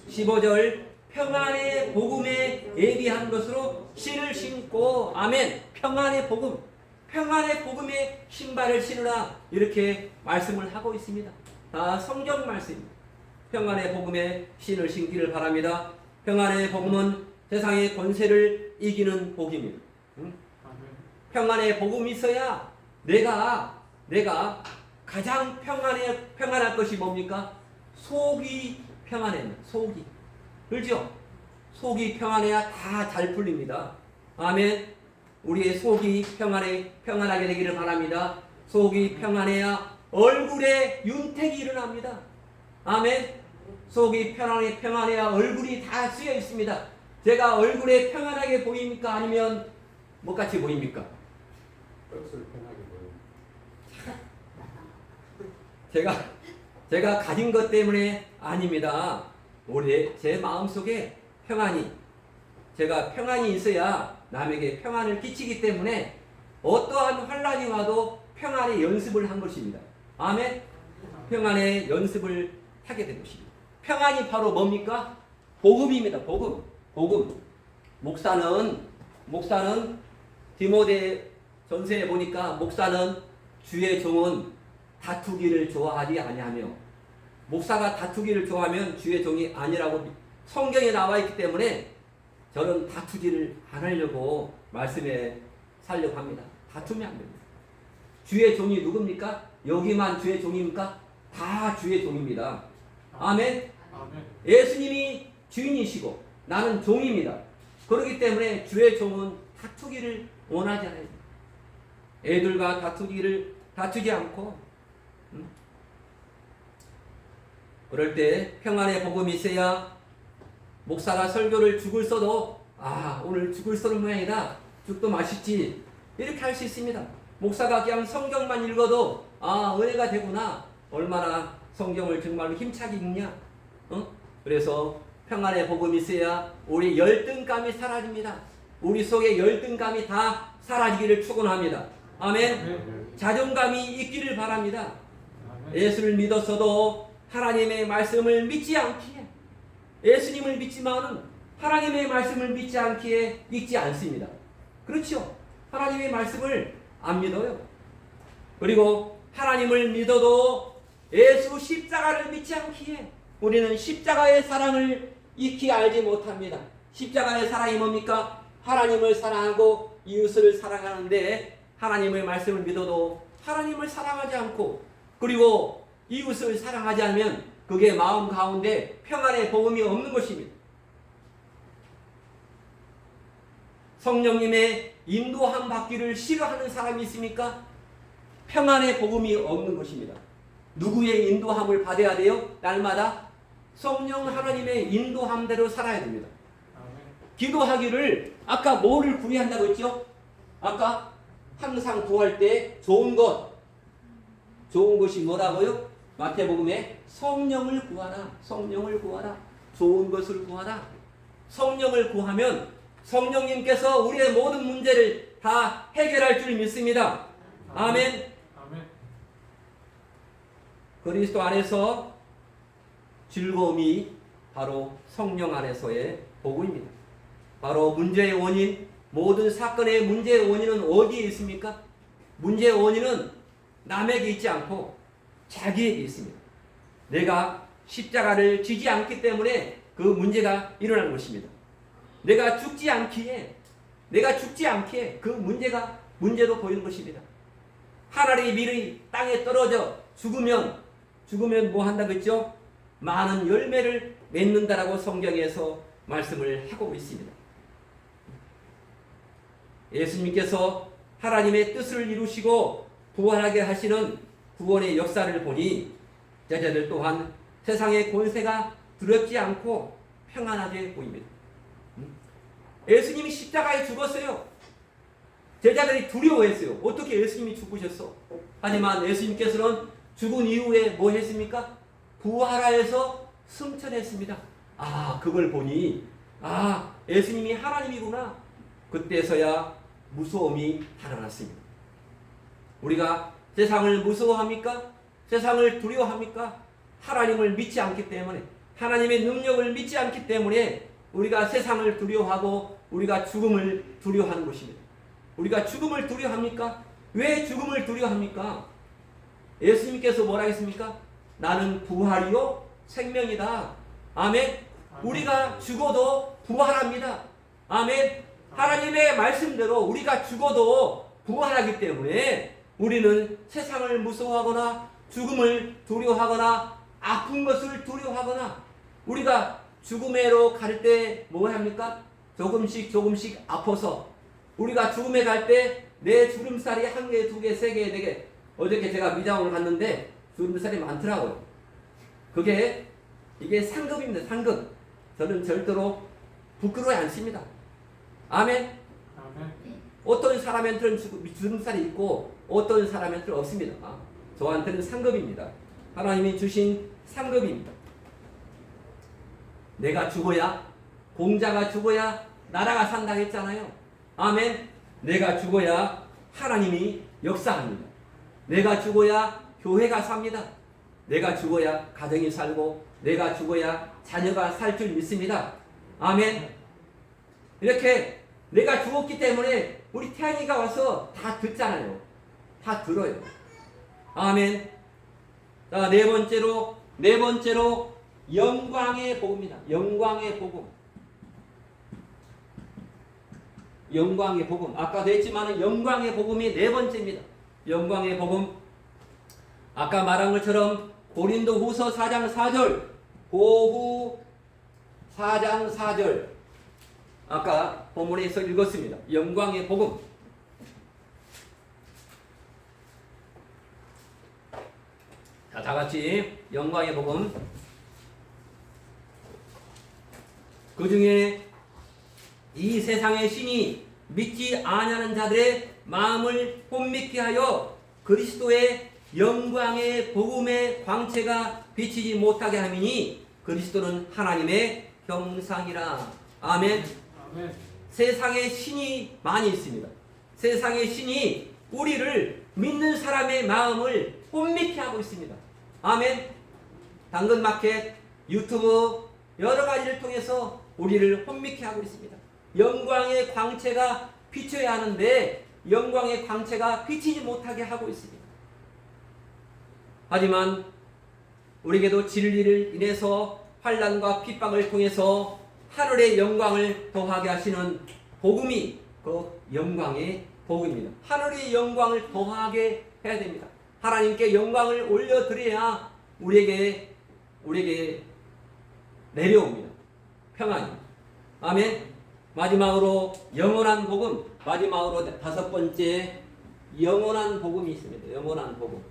15절 평안의 복음에 예비한 것으로 신을 신고 아멘. 평안의 복음, 평안의 복음에 신발을 신으라. 이렇게 말씀을 하고 있습니다. 다 성경 말씀입니다. 평안의 복음에 신을 신기를 바랍니다. 평안의 복음은 세상의 권세를 이기는 복입니다. 평안의 복음이 있어야 내가 가장 평안할 것이 뭡니까? 속이 평안해야 속이. 그렇죠? 속이 평안해야 다 잘 풀립니다. 아멘. 우리의 속이 평안하게 되기를 바랍니다. 속이 평안해야 얼굴에 윤택이 일어납니다. 아멘. 속이 평안해야 얼굴이 다 쓰여 있습니다. 제가 얼굴에 평안하게 보입니까? 아니면 뭐같이 보입니까? 제가 가진 것 때문에 아닙니다. 제 마음속에 제가 평안이 있어야 남에게 평안을 끼치기 때문에 어떠한 환란이 와도 평안의 연습을 한 것입니다. 아멘. 평안의 연습을 하게 된 것입니다. 평안이 바로 뭡니까? 복음입니다. 복음. 목사는 디모데 전서에 보니까 목사는 주의 종은 다투기를 좋아하지 아니하며 목사가 다투기를 좋아하면 주의 종이 아니라고 성경에 나와 있기 때문에 저는 다투기를 안 하려고 말씀에 살려고 합니다. 다투면 안 됩니다. 주의 종이 누굽니까? 여기만 주의 종입니까? 다 주의 종입니다. 아멘. 예수님이 주인이시고 나는 종입니다. 그렇기 때문에 주의 종은 다투기를 원하지 않아요. 애들과 다투지 않고 그럴 때 평안의 복음이 있어야 목사가 설교를 죽을 써도 오늘 죽을 써는 모양이다. 죽도 맛있지. 이렇게 할 수 있습니다. 목사가 그냥 성경만 읽어도 은혜가 되구나. 얼마나 성경을 정말로 힘차게 읽냐. 그래서 평안의 복음이 있어야 우리 열등감이 사라집니다. 우리 속에 열등감이 다 사라지기를 축원합니다. 아멘. 자존감이 있기를 바랍니다. 예수를 믿었어도 하나님의 말씀을 믿지 않기에 예수님을 믿지만은 하나님의 말씀을 믿지 않기에 믿지 않습니다. 그렇죠? 하나님의 말씀을 안 믿어요. 그리고 하나님을 믿어도 예수 십자가를 믿지 않기에 우리는 십자가의 사랑을 익히 알지 못합니다. 십자가의 사랑이 뭡니까? 하나님을 사랑하고 이웃을 사랑하는데 하나님의 말씀을 믿어도 하나님을 사랑하지 않고 그리고 이웃을 사랑하지 않으면 그게 마음 가운데 평안의 복음이 없는 것입니다. 성령님의 인도함 받기를 싫어하는 사람이 있습니까? 평안의 복음이 없는 것입니다. 누구의 인도함을 받아야 돼요? 날마다 성령 하나님의 인도함대로 살아야 됩니다. 기도하기를 아까 뭐를 구해야 한다고 했죠? 아까 항상 구할 때 좋은 것이 뭐라고요? 마태복음에 성령을 구하라. 성령을 구하라. 좋은 것을 구하라. 성령을 구하면 성령님께서 우리의 모든 문제를 다 해결할 줄 믿습니다. 아멘. 그리스도 안에서 즐거움이 바로 성령 안에서의 복음입니다. 바로 문제의 원인, 모든 사건의 문제의 원인은 어디에 있습니까? 문제의 원인은 남에게 있지 않고 자기에게 있습니다. 내가 십자가를 지지 않기 때문에 그 문제가 일어난 것입니다. 내가 죽지 않기에 그 문제로 보이는 것입니다. 하늘의 밀이 땅에 떨어져 죽으면 뭐 한다고 했죠? 많은 열매를 맺는다라고 성경에서 말씀을 하고 있습니다. 예수님께서 하나님의 뜻을 이루시고 부활하게 하시는 구원의 역사를 보니 제자들 또한 세상의 권세가 두렵지 않고 평안하게 보입니다. 예수님이 십자가에 죽었어요. 제자들이 두려워했어요. 어떻게 예수님이 죽으셨어? 하지만 예수님께서는 죽은 이후에 뭐 했습니까? 부활하여서 승천했습니다. 그걸 보니 예수님이 하나님이구나. 그때서야 무서움이 달아났습니다. 우리가 세상을 무서워합니까? 세상을 두려워합니까? 하나님을 믿지 않기 때문에, 하나님의 능력을 믿지 않기 때문에 우리가 세상을 두려워하고 우리가 죽음을 두려워하는 것입니다. 우리가 죽음을 두려워합니까? 왜 죽음을 두려워합니까? 예수님께서 뭐라 했습니까? 나는 부활이요 생명이다. 아멘. 우리가 죽어도 부활합니다. 아멘. 하나님의 말씀대로 우리가 죽어도 부활하기 때문에 우리는 세상을 무서워하거나 죽음을 두려워하거나 아픈 것을 두려워하거나, 우리가 죽음에로 갈 때 뭐 합니까? 조금씩 아파서 우리가 죽음에 갈 때 내 주름살이 1개, 2개, 3개, 4개. 어저께 제가 미장원을 갔는데 주름살이 많더라고요. 이게 상급입니다. 상급. 저는 절대로 부끄러워하지 않습니다. 아멘. 어떤 사람한테는 주름살이 있고 어떤 사람한테는 없습니다. 저한테는 상급입니다. 하나님이 주신 상급입니다. 내가 죽어야, 공자가 죽어야 나라가 산다 했잖아요. 아멘. 내가 죽어야 하나님이 역사합니다. 내가 죽어야 교회가 삽니다. 내가 죽어야 가정이 살고 내가 죽어야 자녀가 살 줄 믿습니다. 아멘. 이렇게 내가 죽었기 때문에 우리 태양이가 와서 다 듣잖아요. 다 들어요. 아멘. 자, 네 번째로 영광의 복음입니다. 영광의 복음. 영광의 복음. 아까도 했지만 영광의 복음이 네 번째입니다. 영광의 복음. 아까 말한 것처럼 고린도후서 4장 4절, 고후 4장 4절. 아까 본문에서 읽었습니다. 영광의 복음. 자, 다 같이 영광의 복음. 그 중에 이 세상의 신이 믿지 아니하는 자들의 마음을 혼미케 하여 그리스도의 영광의 복음의 광채가 비치지 못하게 함이니 그리스도는 하나님의 형상이라. 아멘. 아멘. 세상의 신이 많이 있습니다. 세상의 신이 우리를 믿는 사람의 마음을 혼미케 하고 있습니다. 아멘. 당근마켓, 유튜브 여러 가지를 통해서 우리를 혼미케 하고 있습니다. 영광의 광채가 비춰야 하는데 영광의 광채가 비치지 못하게 하고 있습니다. 하지만 우리에게도 진리를 인해서 환난과 핍박을 통해서 하늘의 영광을 더하게 하시는 복음이 그 영광의 복음입니다. 하늘의 영광을 더하게 해야 됩니다. 하나님께 영광을 올려드려야 우리에게 내려옵니다. 평안이. 아멘. 마지막으로 영원한 복음. 마지막으로 다섯 번째 영원한 복음이 있습니다. 영원한 복음.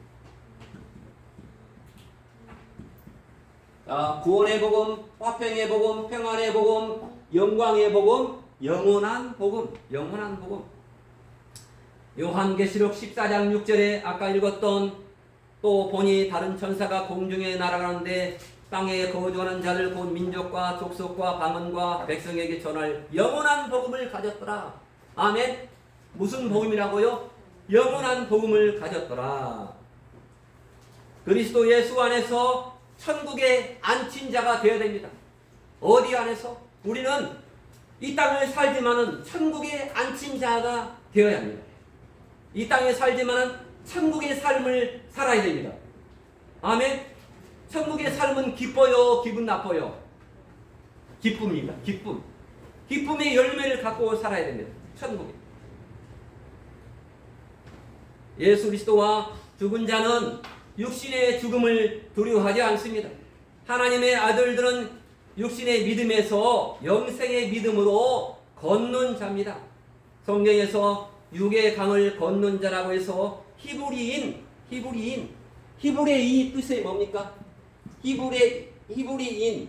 구원의 복음, 화평의 복음, 평안의 복음, 영광의 복음, 영원한 복음. 영원한 복음. 요한계시록 14장 6절에 아까 읽었던, 또 보니 다른 천사가 공중에 날아가는데 땅에 거주하는 자들 곧 민족과 족속과 방언과 백성에게 전할 영원한 복음을 가졌더라. 아멘. 무슨 복음이라고요? 영원한 복음을 가졌더라. 그리스도 예수 안에서 천국에 앉힌 자가 되어야 됩니다. 어디 안에서? 우리는 이 땅을 살지만은 천국에 앉힌 자가 되어야 합니다. 이 땅에 살지만은 천국의 삶을 살아야 됩니다. 아멘. 천국의 삶은 기뻐요, 기분 나빠요? 기쁨입니다. 기쁨. 기쁨의 열매를 갖고 살아야 됩니다. 천국에. 예수 그리스도와 죽은 자는 육신의 죽음을 두려워하지 않습니다. 하나님의 아들들은 육신의 믿음에서 영생의 믿음으로 걷는 자입니다. 성경에서 육의 강을 걷는 자라고 해서 히브리인의 뜻이 뭡니까? 히브리인의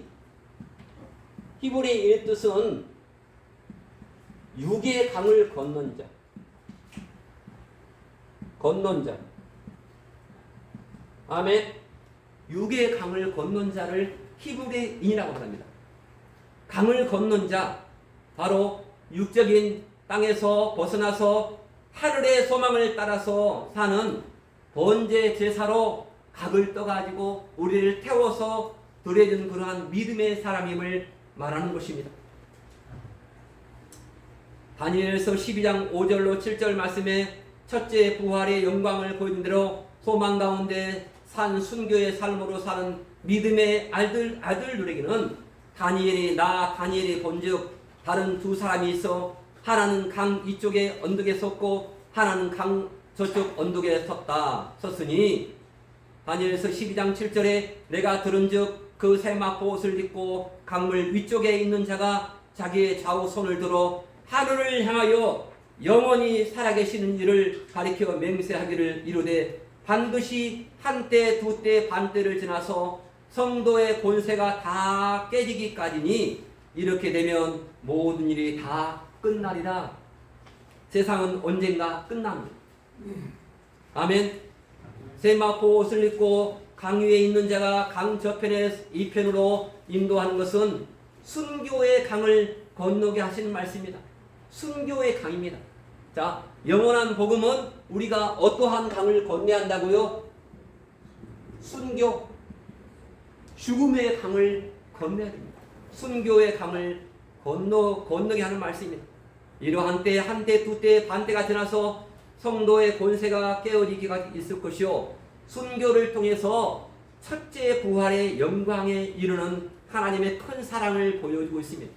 뜻은 육의 강을 걷는 자. 아멘. 육의 강을 걷는 자를 히브리인이라고 합니다. 강을 걷는 자, 바로 육적인 땅에서 벗어나서 하늘의 소망을 따라서 사는 번제 제사로 각을 떠가지고 우리를 태워서 드려준 그러한 믿음의 사람임을 말하는 것입니다. 다니엘서 12장 5절로 7절 말씀에 첫째 부활의 영광을 보여준 대로 소망 가운데 산 순교의 삶으로 사는 믿음의 아들들에게는 다니엘이 본즉 다른 두 사람이 있어 하나는 강 이쪽에 언덕에 섰고 하나는 강 저쪽 언덕에 섰으니 다니엘서 12장 7절에 내가 들은즉 그 세마포 옷을 입고 강물 위쪽에 있는 자가 자기의 좌우 손을 들어 하늘을 향하여 영원히 살아계시는 이를 가리켜 맹세하기를 이루되 반드시 한때 두때 반때를 지나서 성도의 권세가 다 깨지기까지니 이렇게 되면 모든 일이 다 끝나리라. 세상은 언젠가 끝납니다. 아멘. 세마포 옷을 입고 강 위에 있는 자가 강 저편에 이편으로 인도하는 것은 순교의 강을 건너게 하시는 말씀입니다. 순교의 강입니다. 자, 영원한 복음은 우리가 어떠한 강을 건너야 한다고요? 순교, 죽음의 강을 건너야 됩니다. 순교의 강을 건너게 하는 말씀입니다. 이러한 때, 한때, 두때, 반때가 지나서 성도의 권세가 깨어지기가 있을 것이요. 순교를 통해서 첫째 부활의 영광에 이르는 하나님의 큰 사랑을 보여주고 있습니다.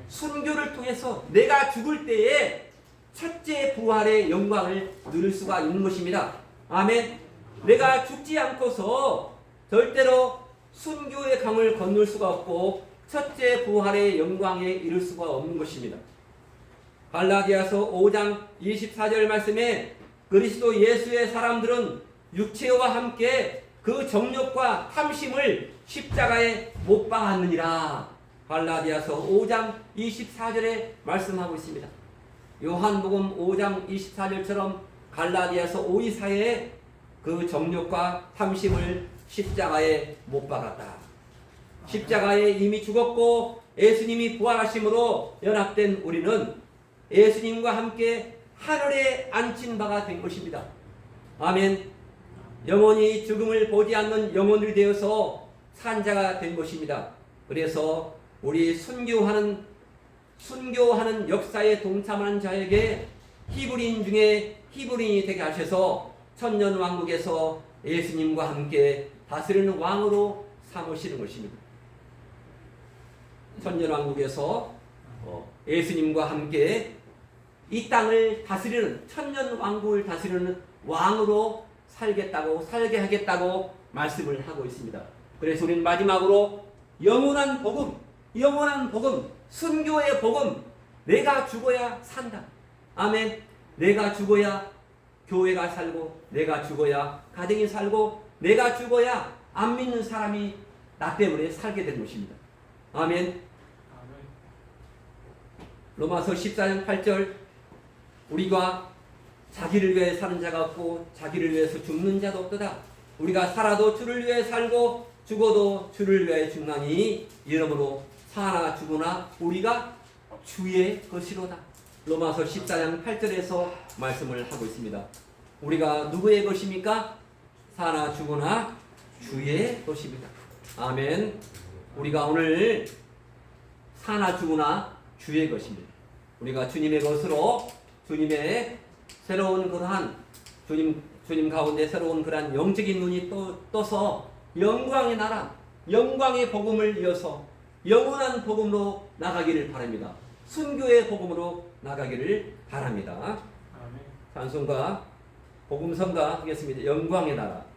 순교를 통해서 내가 죽을 때에 첫째 부활의 영광을 누릴 수가 있는 것입니다. 아멘. 내가 죽지 않고서 절대로 순교의 강을 건널 수가 없고 첫째 부활의 영광에 이를 수가 없는 것입니다. 갈라디아서 5장 24절 말씀에 그리스도 예수의 사람들은 육체와 함께 그 정욕과 탐심을 십자가에 못 박았느니라. 갈라디아서 5장 24절에 말씀하고 있습니다. 요한복음 5장 24절처럼 갈라디아서 524에 그 정욕과 탐심을 십자가에 못 박았다. 십자가에 이미 죽었고 예수님이 부활하심으로 연합된 우리는 예수님과 함께 하늘에 앉힌 바가 된 것입니다. 아멘. 영원히 죽음을 보지 않는 영혼이 되어서 산 자가 된 것입니다. 그래서 우리 순교하는 역사에 동참하는 자에게 히브리인 중에 히브리인이 되게 하셔서 천년왕국에서 예수님과 함께 다스리는 왕으로 삼으시는 것입니다. 천년왕국에서 예수님과 함께 이 땅을 다스리는, 천년왕국을 다스리는 왕으로 살게 하겠다고 말씀을 하고 있습니다. 그래서 우리는 마지막으로 영원한 복음, 순교의 복음, 내가 죽어야 산다. 아멘. 내가 죽어야 교회가 살고, 내가 죽어야 가정이 살고, 내가 죽어야 안 믿는 사람이 나 때문에 살게 된 것입니다. 아멘. 로마서 14장 8절, 우리가 자기를 위해 사는 자가 없고 자기를 위해서 죽는 자도 없도다. 우리가 살아도 주를 위해 살고 죽어도 주를 위해 죽나니 이러므로 사나 죽으나 우리가 주의 것이로다. 로마서 14장 8절에서 말씀을 하고 있습니다. 우리가 누구의 것입니까? 사나 죽으나 주의 것입니다. 아멘. 우리가 오늘 사나 죽으나 주의 것입니다. 우리가 주님의 것으로 주님의 새로운 그러한 주님 가운데 새로운 그러한 영적인 눈이 떠서 영광의 나라, 영광의 복음을 이어서 영원한 복음으로 나가기를 바랍니다. 순교의 복음으로 나가기를 바랍니다. 아멘. 찬송가 복음성가 하겠습니다. 영광의 나라.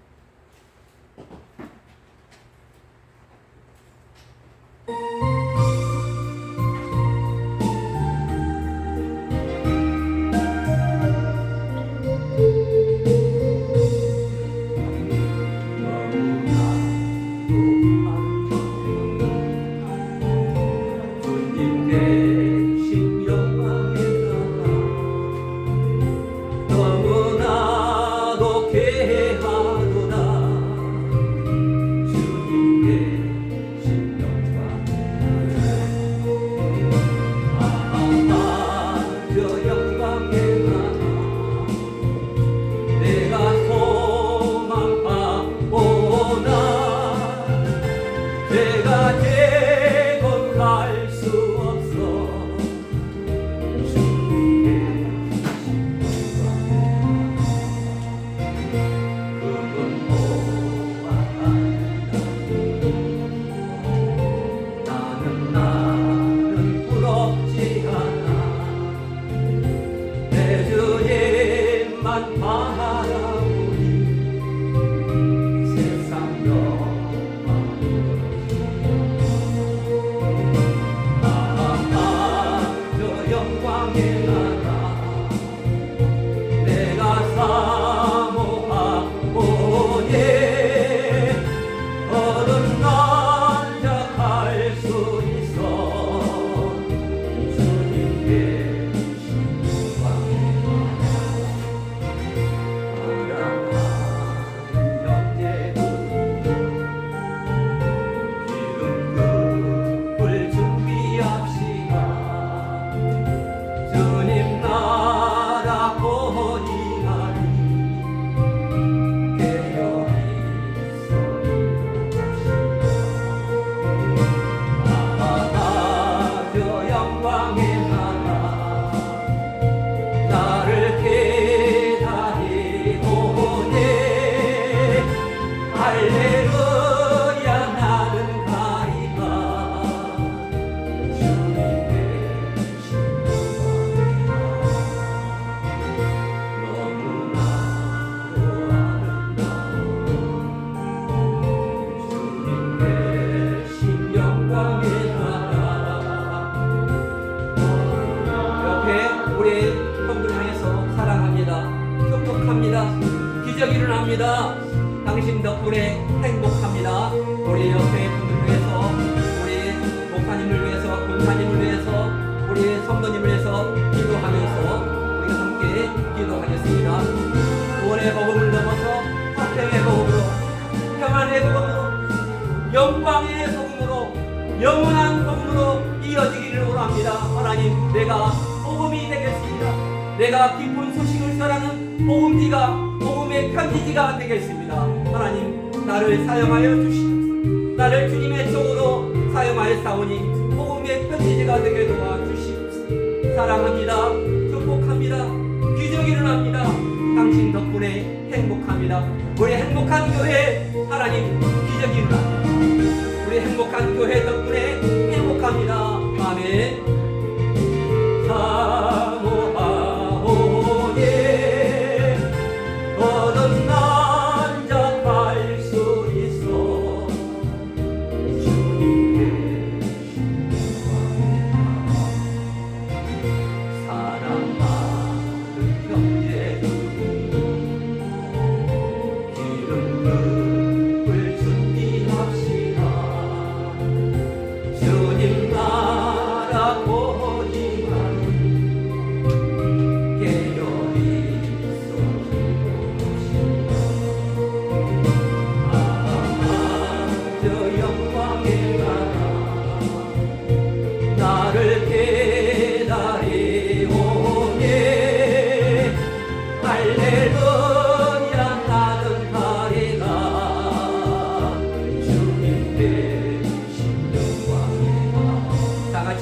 기적이 일어납니다. 당신 덕분에 행복합니다. 우리 옆에 분들을 위해서, 우리 목사님을 위해서, 권사님을 위해서, 우리 성도님을 위해서 기도하면서 우리가 함께 기도하겠습니다. 구원의 복음을 넘어서 화평의 복음으로, 평안의 복음으로, 영광의 복음으로, 영원한 복음으로 이어지기를 원합니다. 하나님, 내가 복음이 되겠습니다. 내가 기쁜 소식을 전하는 복음지가, 복음의 편지지가 되겠습니다. 하나님, 나를 사용하여 주시옵소서. 나를 주님의 종으로 사용하여 싸우니 복음의 편지지가 되게 도와주시옵소서. 사랑합니다. 축복합니다. 기적이 일어납니다. 당신 덕분에 행복합니다. 우리 행복한 교회, 하나님, 기적이 일어납니다. 우리 행복한 교회 덕분에 행복합니다. 아멘.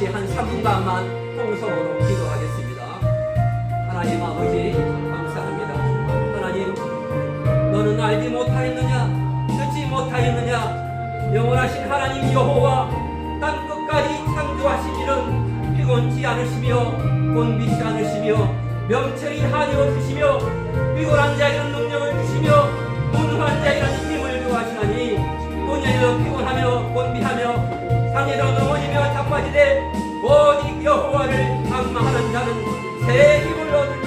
같이 한 3분간만 통성으로 기도하겠습니다. 하나님 아버지 감사합니다. 하나님, 너는 알지 못하였느냐, 듣지 못하였느냐. 영원하신 하나님 여호와, 땅 끝까지 창조하신 이는 피곤치 않으시며 곤비치 않으시며 명철이 한이 없으시며 피곤한 자에게는 능력을 주시며 무능한 자에게는 힘을 요하시나니 본연에도 피곤하며 곤비하며 상해로 넘어지며 자빠지되 오직 여호와를 악망하는 자는 새 힘을 얻으니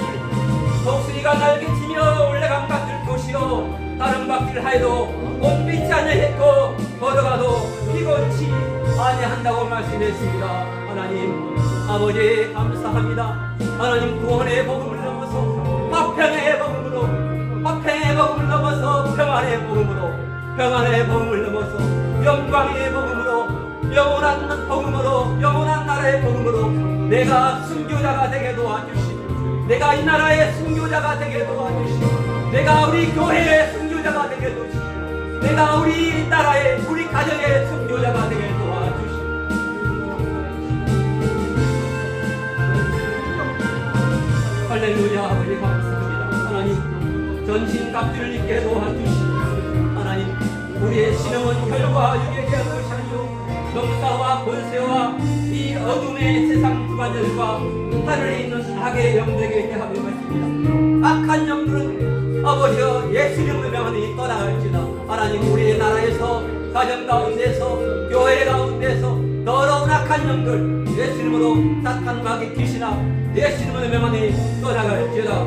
독수리가 날개치며 올라간 밭을 보시어 다른 밭을 하여도 곤비치 아니했고 걸어가도 피곤치 아니한다고 말씀했습니다. 하나님 아버지 감사합니다. 하나님 구원의 복음을 넘어서 화평의 복음으로, 화평의 복음을 넘어서 평안의 복음으로, 평안의 복음을 넘어서 영광의 복음으로, 영원한 복음으로, 영원한 나라의 복음으로 내가 순교자가 되게 도와주시고, 내가 이 나라의 순교자가 되게 도와주시고, 내가 우리 교회의 순교자가 되게 도와주시고, 내가 우리 나라의, 우리 가정의 순교자가 되게 도와주시고, 할렐루야. 아버지 감사합니다. 하나님 전신 갑주를 입게 도와주시고, 하나님 우리의 신앙은 혈과 육에 대한 것이 아니요 명사와 권세와 이 어둠의 세상 주관들과 하늘에 있는 악의 영들에게 대하며 말씀입니다. 악한 영들은 아버지여 예수님을 명하니 떠나갈지다. 하나님 우리의 나라에서, 가정 가운데서, 교회 가운데서 더러운 악한 영들 예수님으로 사탄 마귀 귀신아 예수님을 명하니 떠나갈지어다.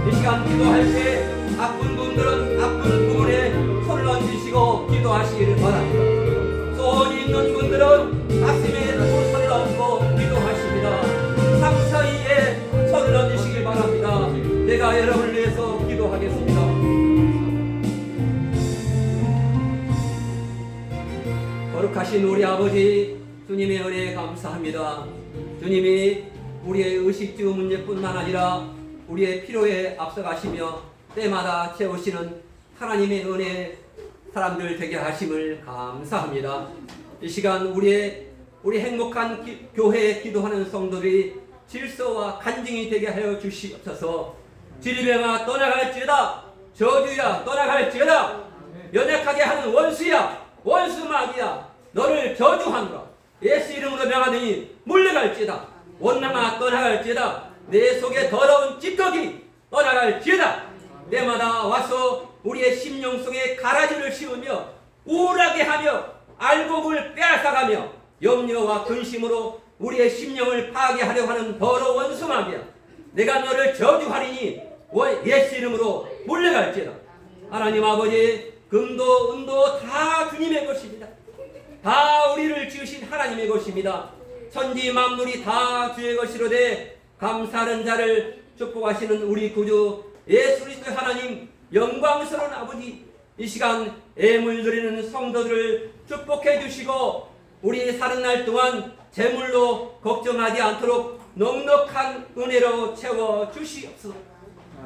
이 시간 기도할 때 아픈 분들은 아픈 부분에 손을 얹으시고 기도하시기를 바랍니다. 소원이 있는 분들은 가슴에 손을 얹고 기도하십니다. 상처 위에 손을 얹으시길 바랍니다. 내가 여러분을 위해서 기도하겠습니다. 거룩하신 우리 아버지 주님의 은혜에 감사합니다. 주님이 우리의 의식주 문제뿐만 아니라 우리의 필요에 앞서가시며 때마다 채우시는 하나님의 은혜 사람들 되게 하심을 감사합니다. 이 시간 우리 행복한 교회에 기도하는 성도들이 질서와 간증이 되게 하여 주시옵소서. 질병아 떠나갈지어다, 저주야 떠나갈지어다, 연약하게 하는 원수야, 원수 마귀야 너를 저주하노라. 예수 이름으로 명하더니 물러갈지어다. 원망아 떠나갈지어다. 내 속에 더러운 찌꺼기 떠나갈지어다. 때마다 와서 우리의 심령 속에 가라지를 씌우며 우울하게 하며 알곡을 빼앗아가며 염려와 근심으로 우리의 심령을 파괴하려고 하는 더러운 원수 마귀야, 내가 너를 저주하리니 예수 이름으로 물러갈지어다. 하나님 아버지, 금도 은도 다 주님의 것입니다. 다 우리를 지으신 하나님의 것입니다. 천지 만물이 다 주의 것이로되 감사하는 자를 축복하시는 우리 구주 예수 그리스도의 하나님, 영광스러운 아버지, 이 시간 애물 드리는 성도들을 축복해 주시고 우리 사는 날 동안 재물로 걱정하지 않도록 넉넉한 은혜로 채워 주시옵소서.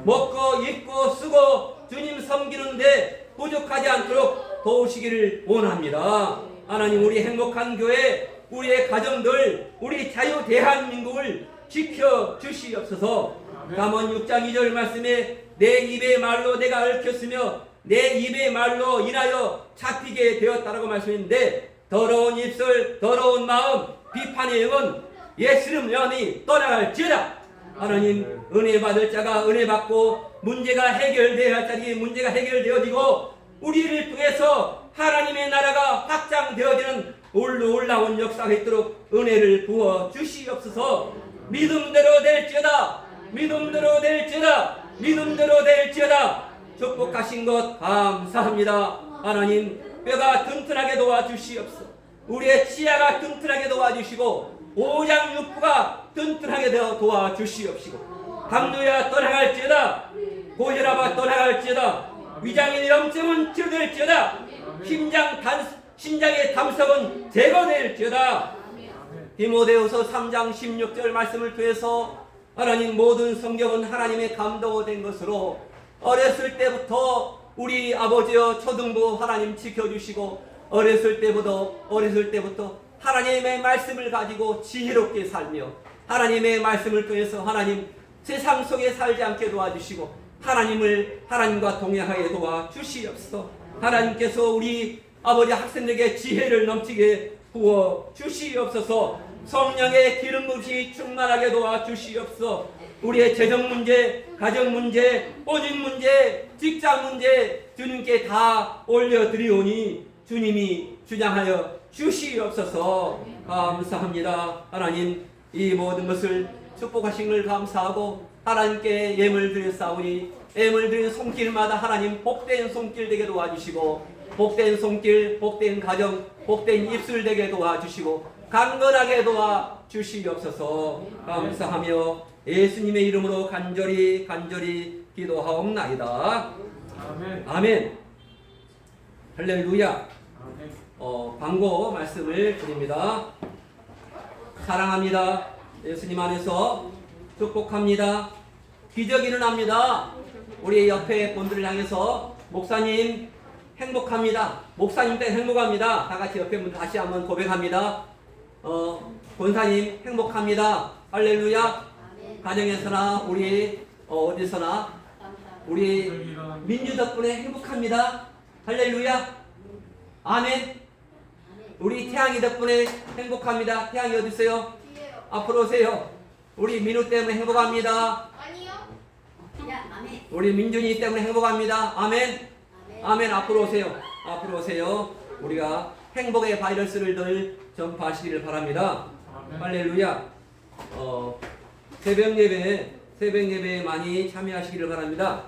먹고 입고 쓰고 주님 섬기는데 부족하지 않도록 도우시기를 원합니다. 하나님 우리 행복한 교회, 우리의 가정들, 우리 자유 대한민국을 지켜 주시옵소서. 잠언 6장 2절 말씀에 내 입의 말로 내가 얽혔으며 내 입의 말로 인하여 잡히게 되었다라고 말씀했는데, 더러운 입술, 더러운 마음, 비판의 영은 예수님 명하니 떠나갈지어다. 하나님 은혜 받을 자가 은혜 받고 문제가 해결되어야 할 자리에 문제가 해결되어지고 우리를 통해서 하나님의 나라가 확장되어지는 올라온 역사가 있도록 은혜를 부어 주시옵소서. 믿음대로 될지어다, 믿음대로 될지어다, 믿음대로 될지어다. 축복하신 것 감사합니다. 하나님 뼈가 튼튼하게 도와주시옵소서. 우리의 치아가 튼튼하게 도와주시고 오장육부가 튼튼하게 되어 도와주시옵시고, 당뇨야 떠나갈지어다, 고혈압아 떠나갈지어다, 위장의 염증은 치료될지어다, 심장의 담석은 제거될지어다. 디모데후서 3장 16절 말씀을 통해서 하나님 모든 성경은 하나님의 감동된 것으로 어렸을 때부터 우리 아버지여 초등부 하나님 지켜주시고 어렸을 때부터 하나님의 말씀을 가지고 지혜롭게 살며 하나님의 말씀을 통해서 하나님 세상 속에 살지 않게 도와주시고 하나님과 동행하게 도와주시옵소서. 하나님께서 우리 아버지 학생들에게 지혜를 넘치게 부어 주시옵소서. 성령의 기름 부으시 충만하게 도와주시옵소서. 우리의 재정 문제, 가정 문제, 보직 문제, 직장 문제 주님께 다 올려드리오니 주님이 주장하여 주시옵소서. 감사합니다. 하나님, 이 모든 것을 축복하신 걸 감사하고 하나님께 예물 드렸사오니 예물 드린 손길마다 하나님 복된 손길 되게 도와주시고 복된 손길, 복된 가정, 복된 입술 되게 도와주시고 강건하게 도와주시옵소서. 감사하며 예수님의 이름으로 간절히 기도하옵나이다. 아멘. 아멘. 할렐루야. 아멘. 광고 말씀을 드립니다. 사랑합니다. 예수님 안에서 축복합니다. 기적이 일어납니다. 우리 옆에 분들을 향해서 목사님 행복합니다. 목사님 때 행복합니다. 다 같이 옆에 분 다시 한번 고백합니다. 권사님 행복합니다. 할렐루야. 가정에서나 우리 어디서나 우리 민주 덕분에 행복합니다. 할렐루야. 아멘. 우리 태양이 덕분에 행복합니다. 태양이 어디 있어요? 앞으로 오세요. 우리 민우 때문에 행복합니다. 아니요. 야, 아멘. 우리 민준이 때문에 행복합니다. 아멘. 아멘. 앞으로 오세요. 앞으로 오세요. 우리가 행복의 바이러스를 늘 전파하시기를 바랍니다. 아멘. 할렐루야. 새벽 예배에 많이 참여하시기를 바랍니다.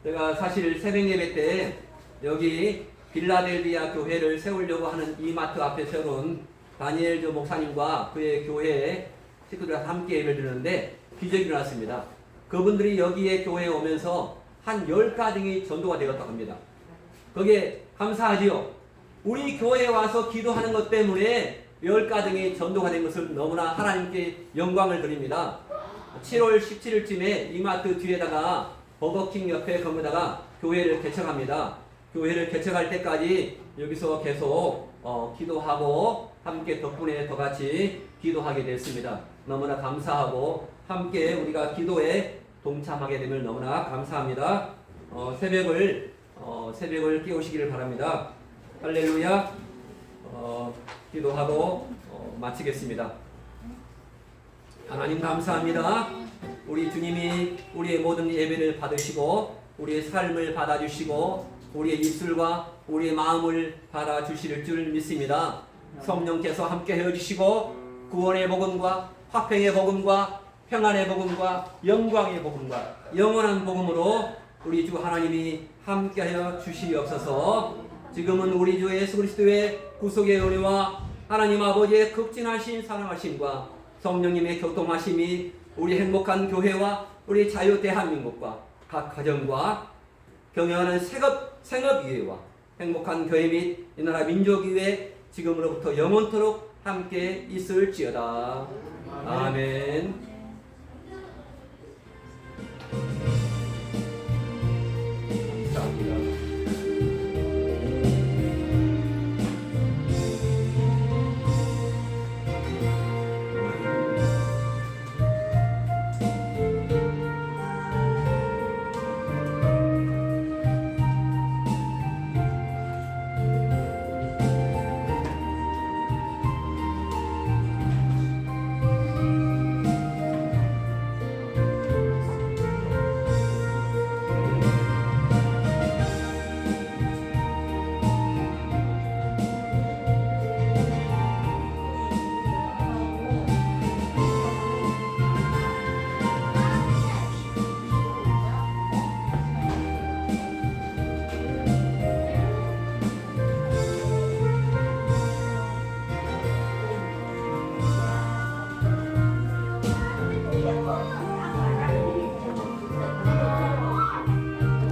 제가 사실 새벽 예배 때 여기 빌라델비아 교회를 세우려고 하는 이마트 앞에 세운 다니엘 조 목사님과 그의 교회 식구들과 함께 예배를 드렸는데 기적이 일어났습니다. 그분들이 여기에 교회에 오면서 한 10가정이 전도가 되었다고 합니다. 거기에 감사하지요. 우리 교회에 와서 기도하는 것 때문에 10가정이 전도가 된 것을 너무나 하나님께 영광을 드립니다. 7월 17일쯤에 이마트 뒤에다가 버거킹 옆에 거기다가 교회를 개척합니다. 교회를 개척할 때까지 여기서 계속 기도하고 함께 덕분에 더 같이 기도하게 됐습니다. 너무나 감사하고 함께 우리가 기도에 동참하게 되면 너무나 감사합니다. 새벽을 깨우시기를 바랍니다. 할렐루야. 기도하고 마치겠습니다. 하나님 감사합니다. 우리 주님이 우리의 모든 예배를 받으시고 우리의 삶을 받아주시고 우리의 입술과 우리의 마음을 받아주실 줄 믿습니다. 성령께서 함께 해주시고 구원의 복음과 화평의 복음과 평안의 복음과 영광의 복음과 영원한 복음으로 우리 주 하나님이 함께하여 주시옵소서. 지금은 우리 주 예수 그리스도의 구속의 은혜와 하나님 아버지의 극진하신 사랑하심과 성령님의 교통하심이 우리 행복한 교회와 우리 자유 대한민국과 각 가정과 경영하는 생업위회와 행복한 교회 및 이 나라 민족위회 지금으로부터 영원토록 함께 있을지어다. 아멘.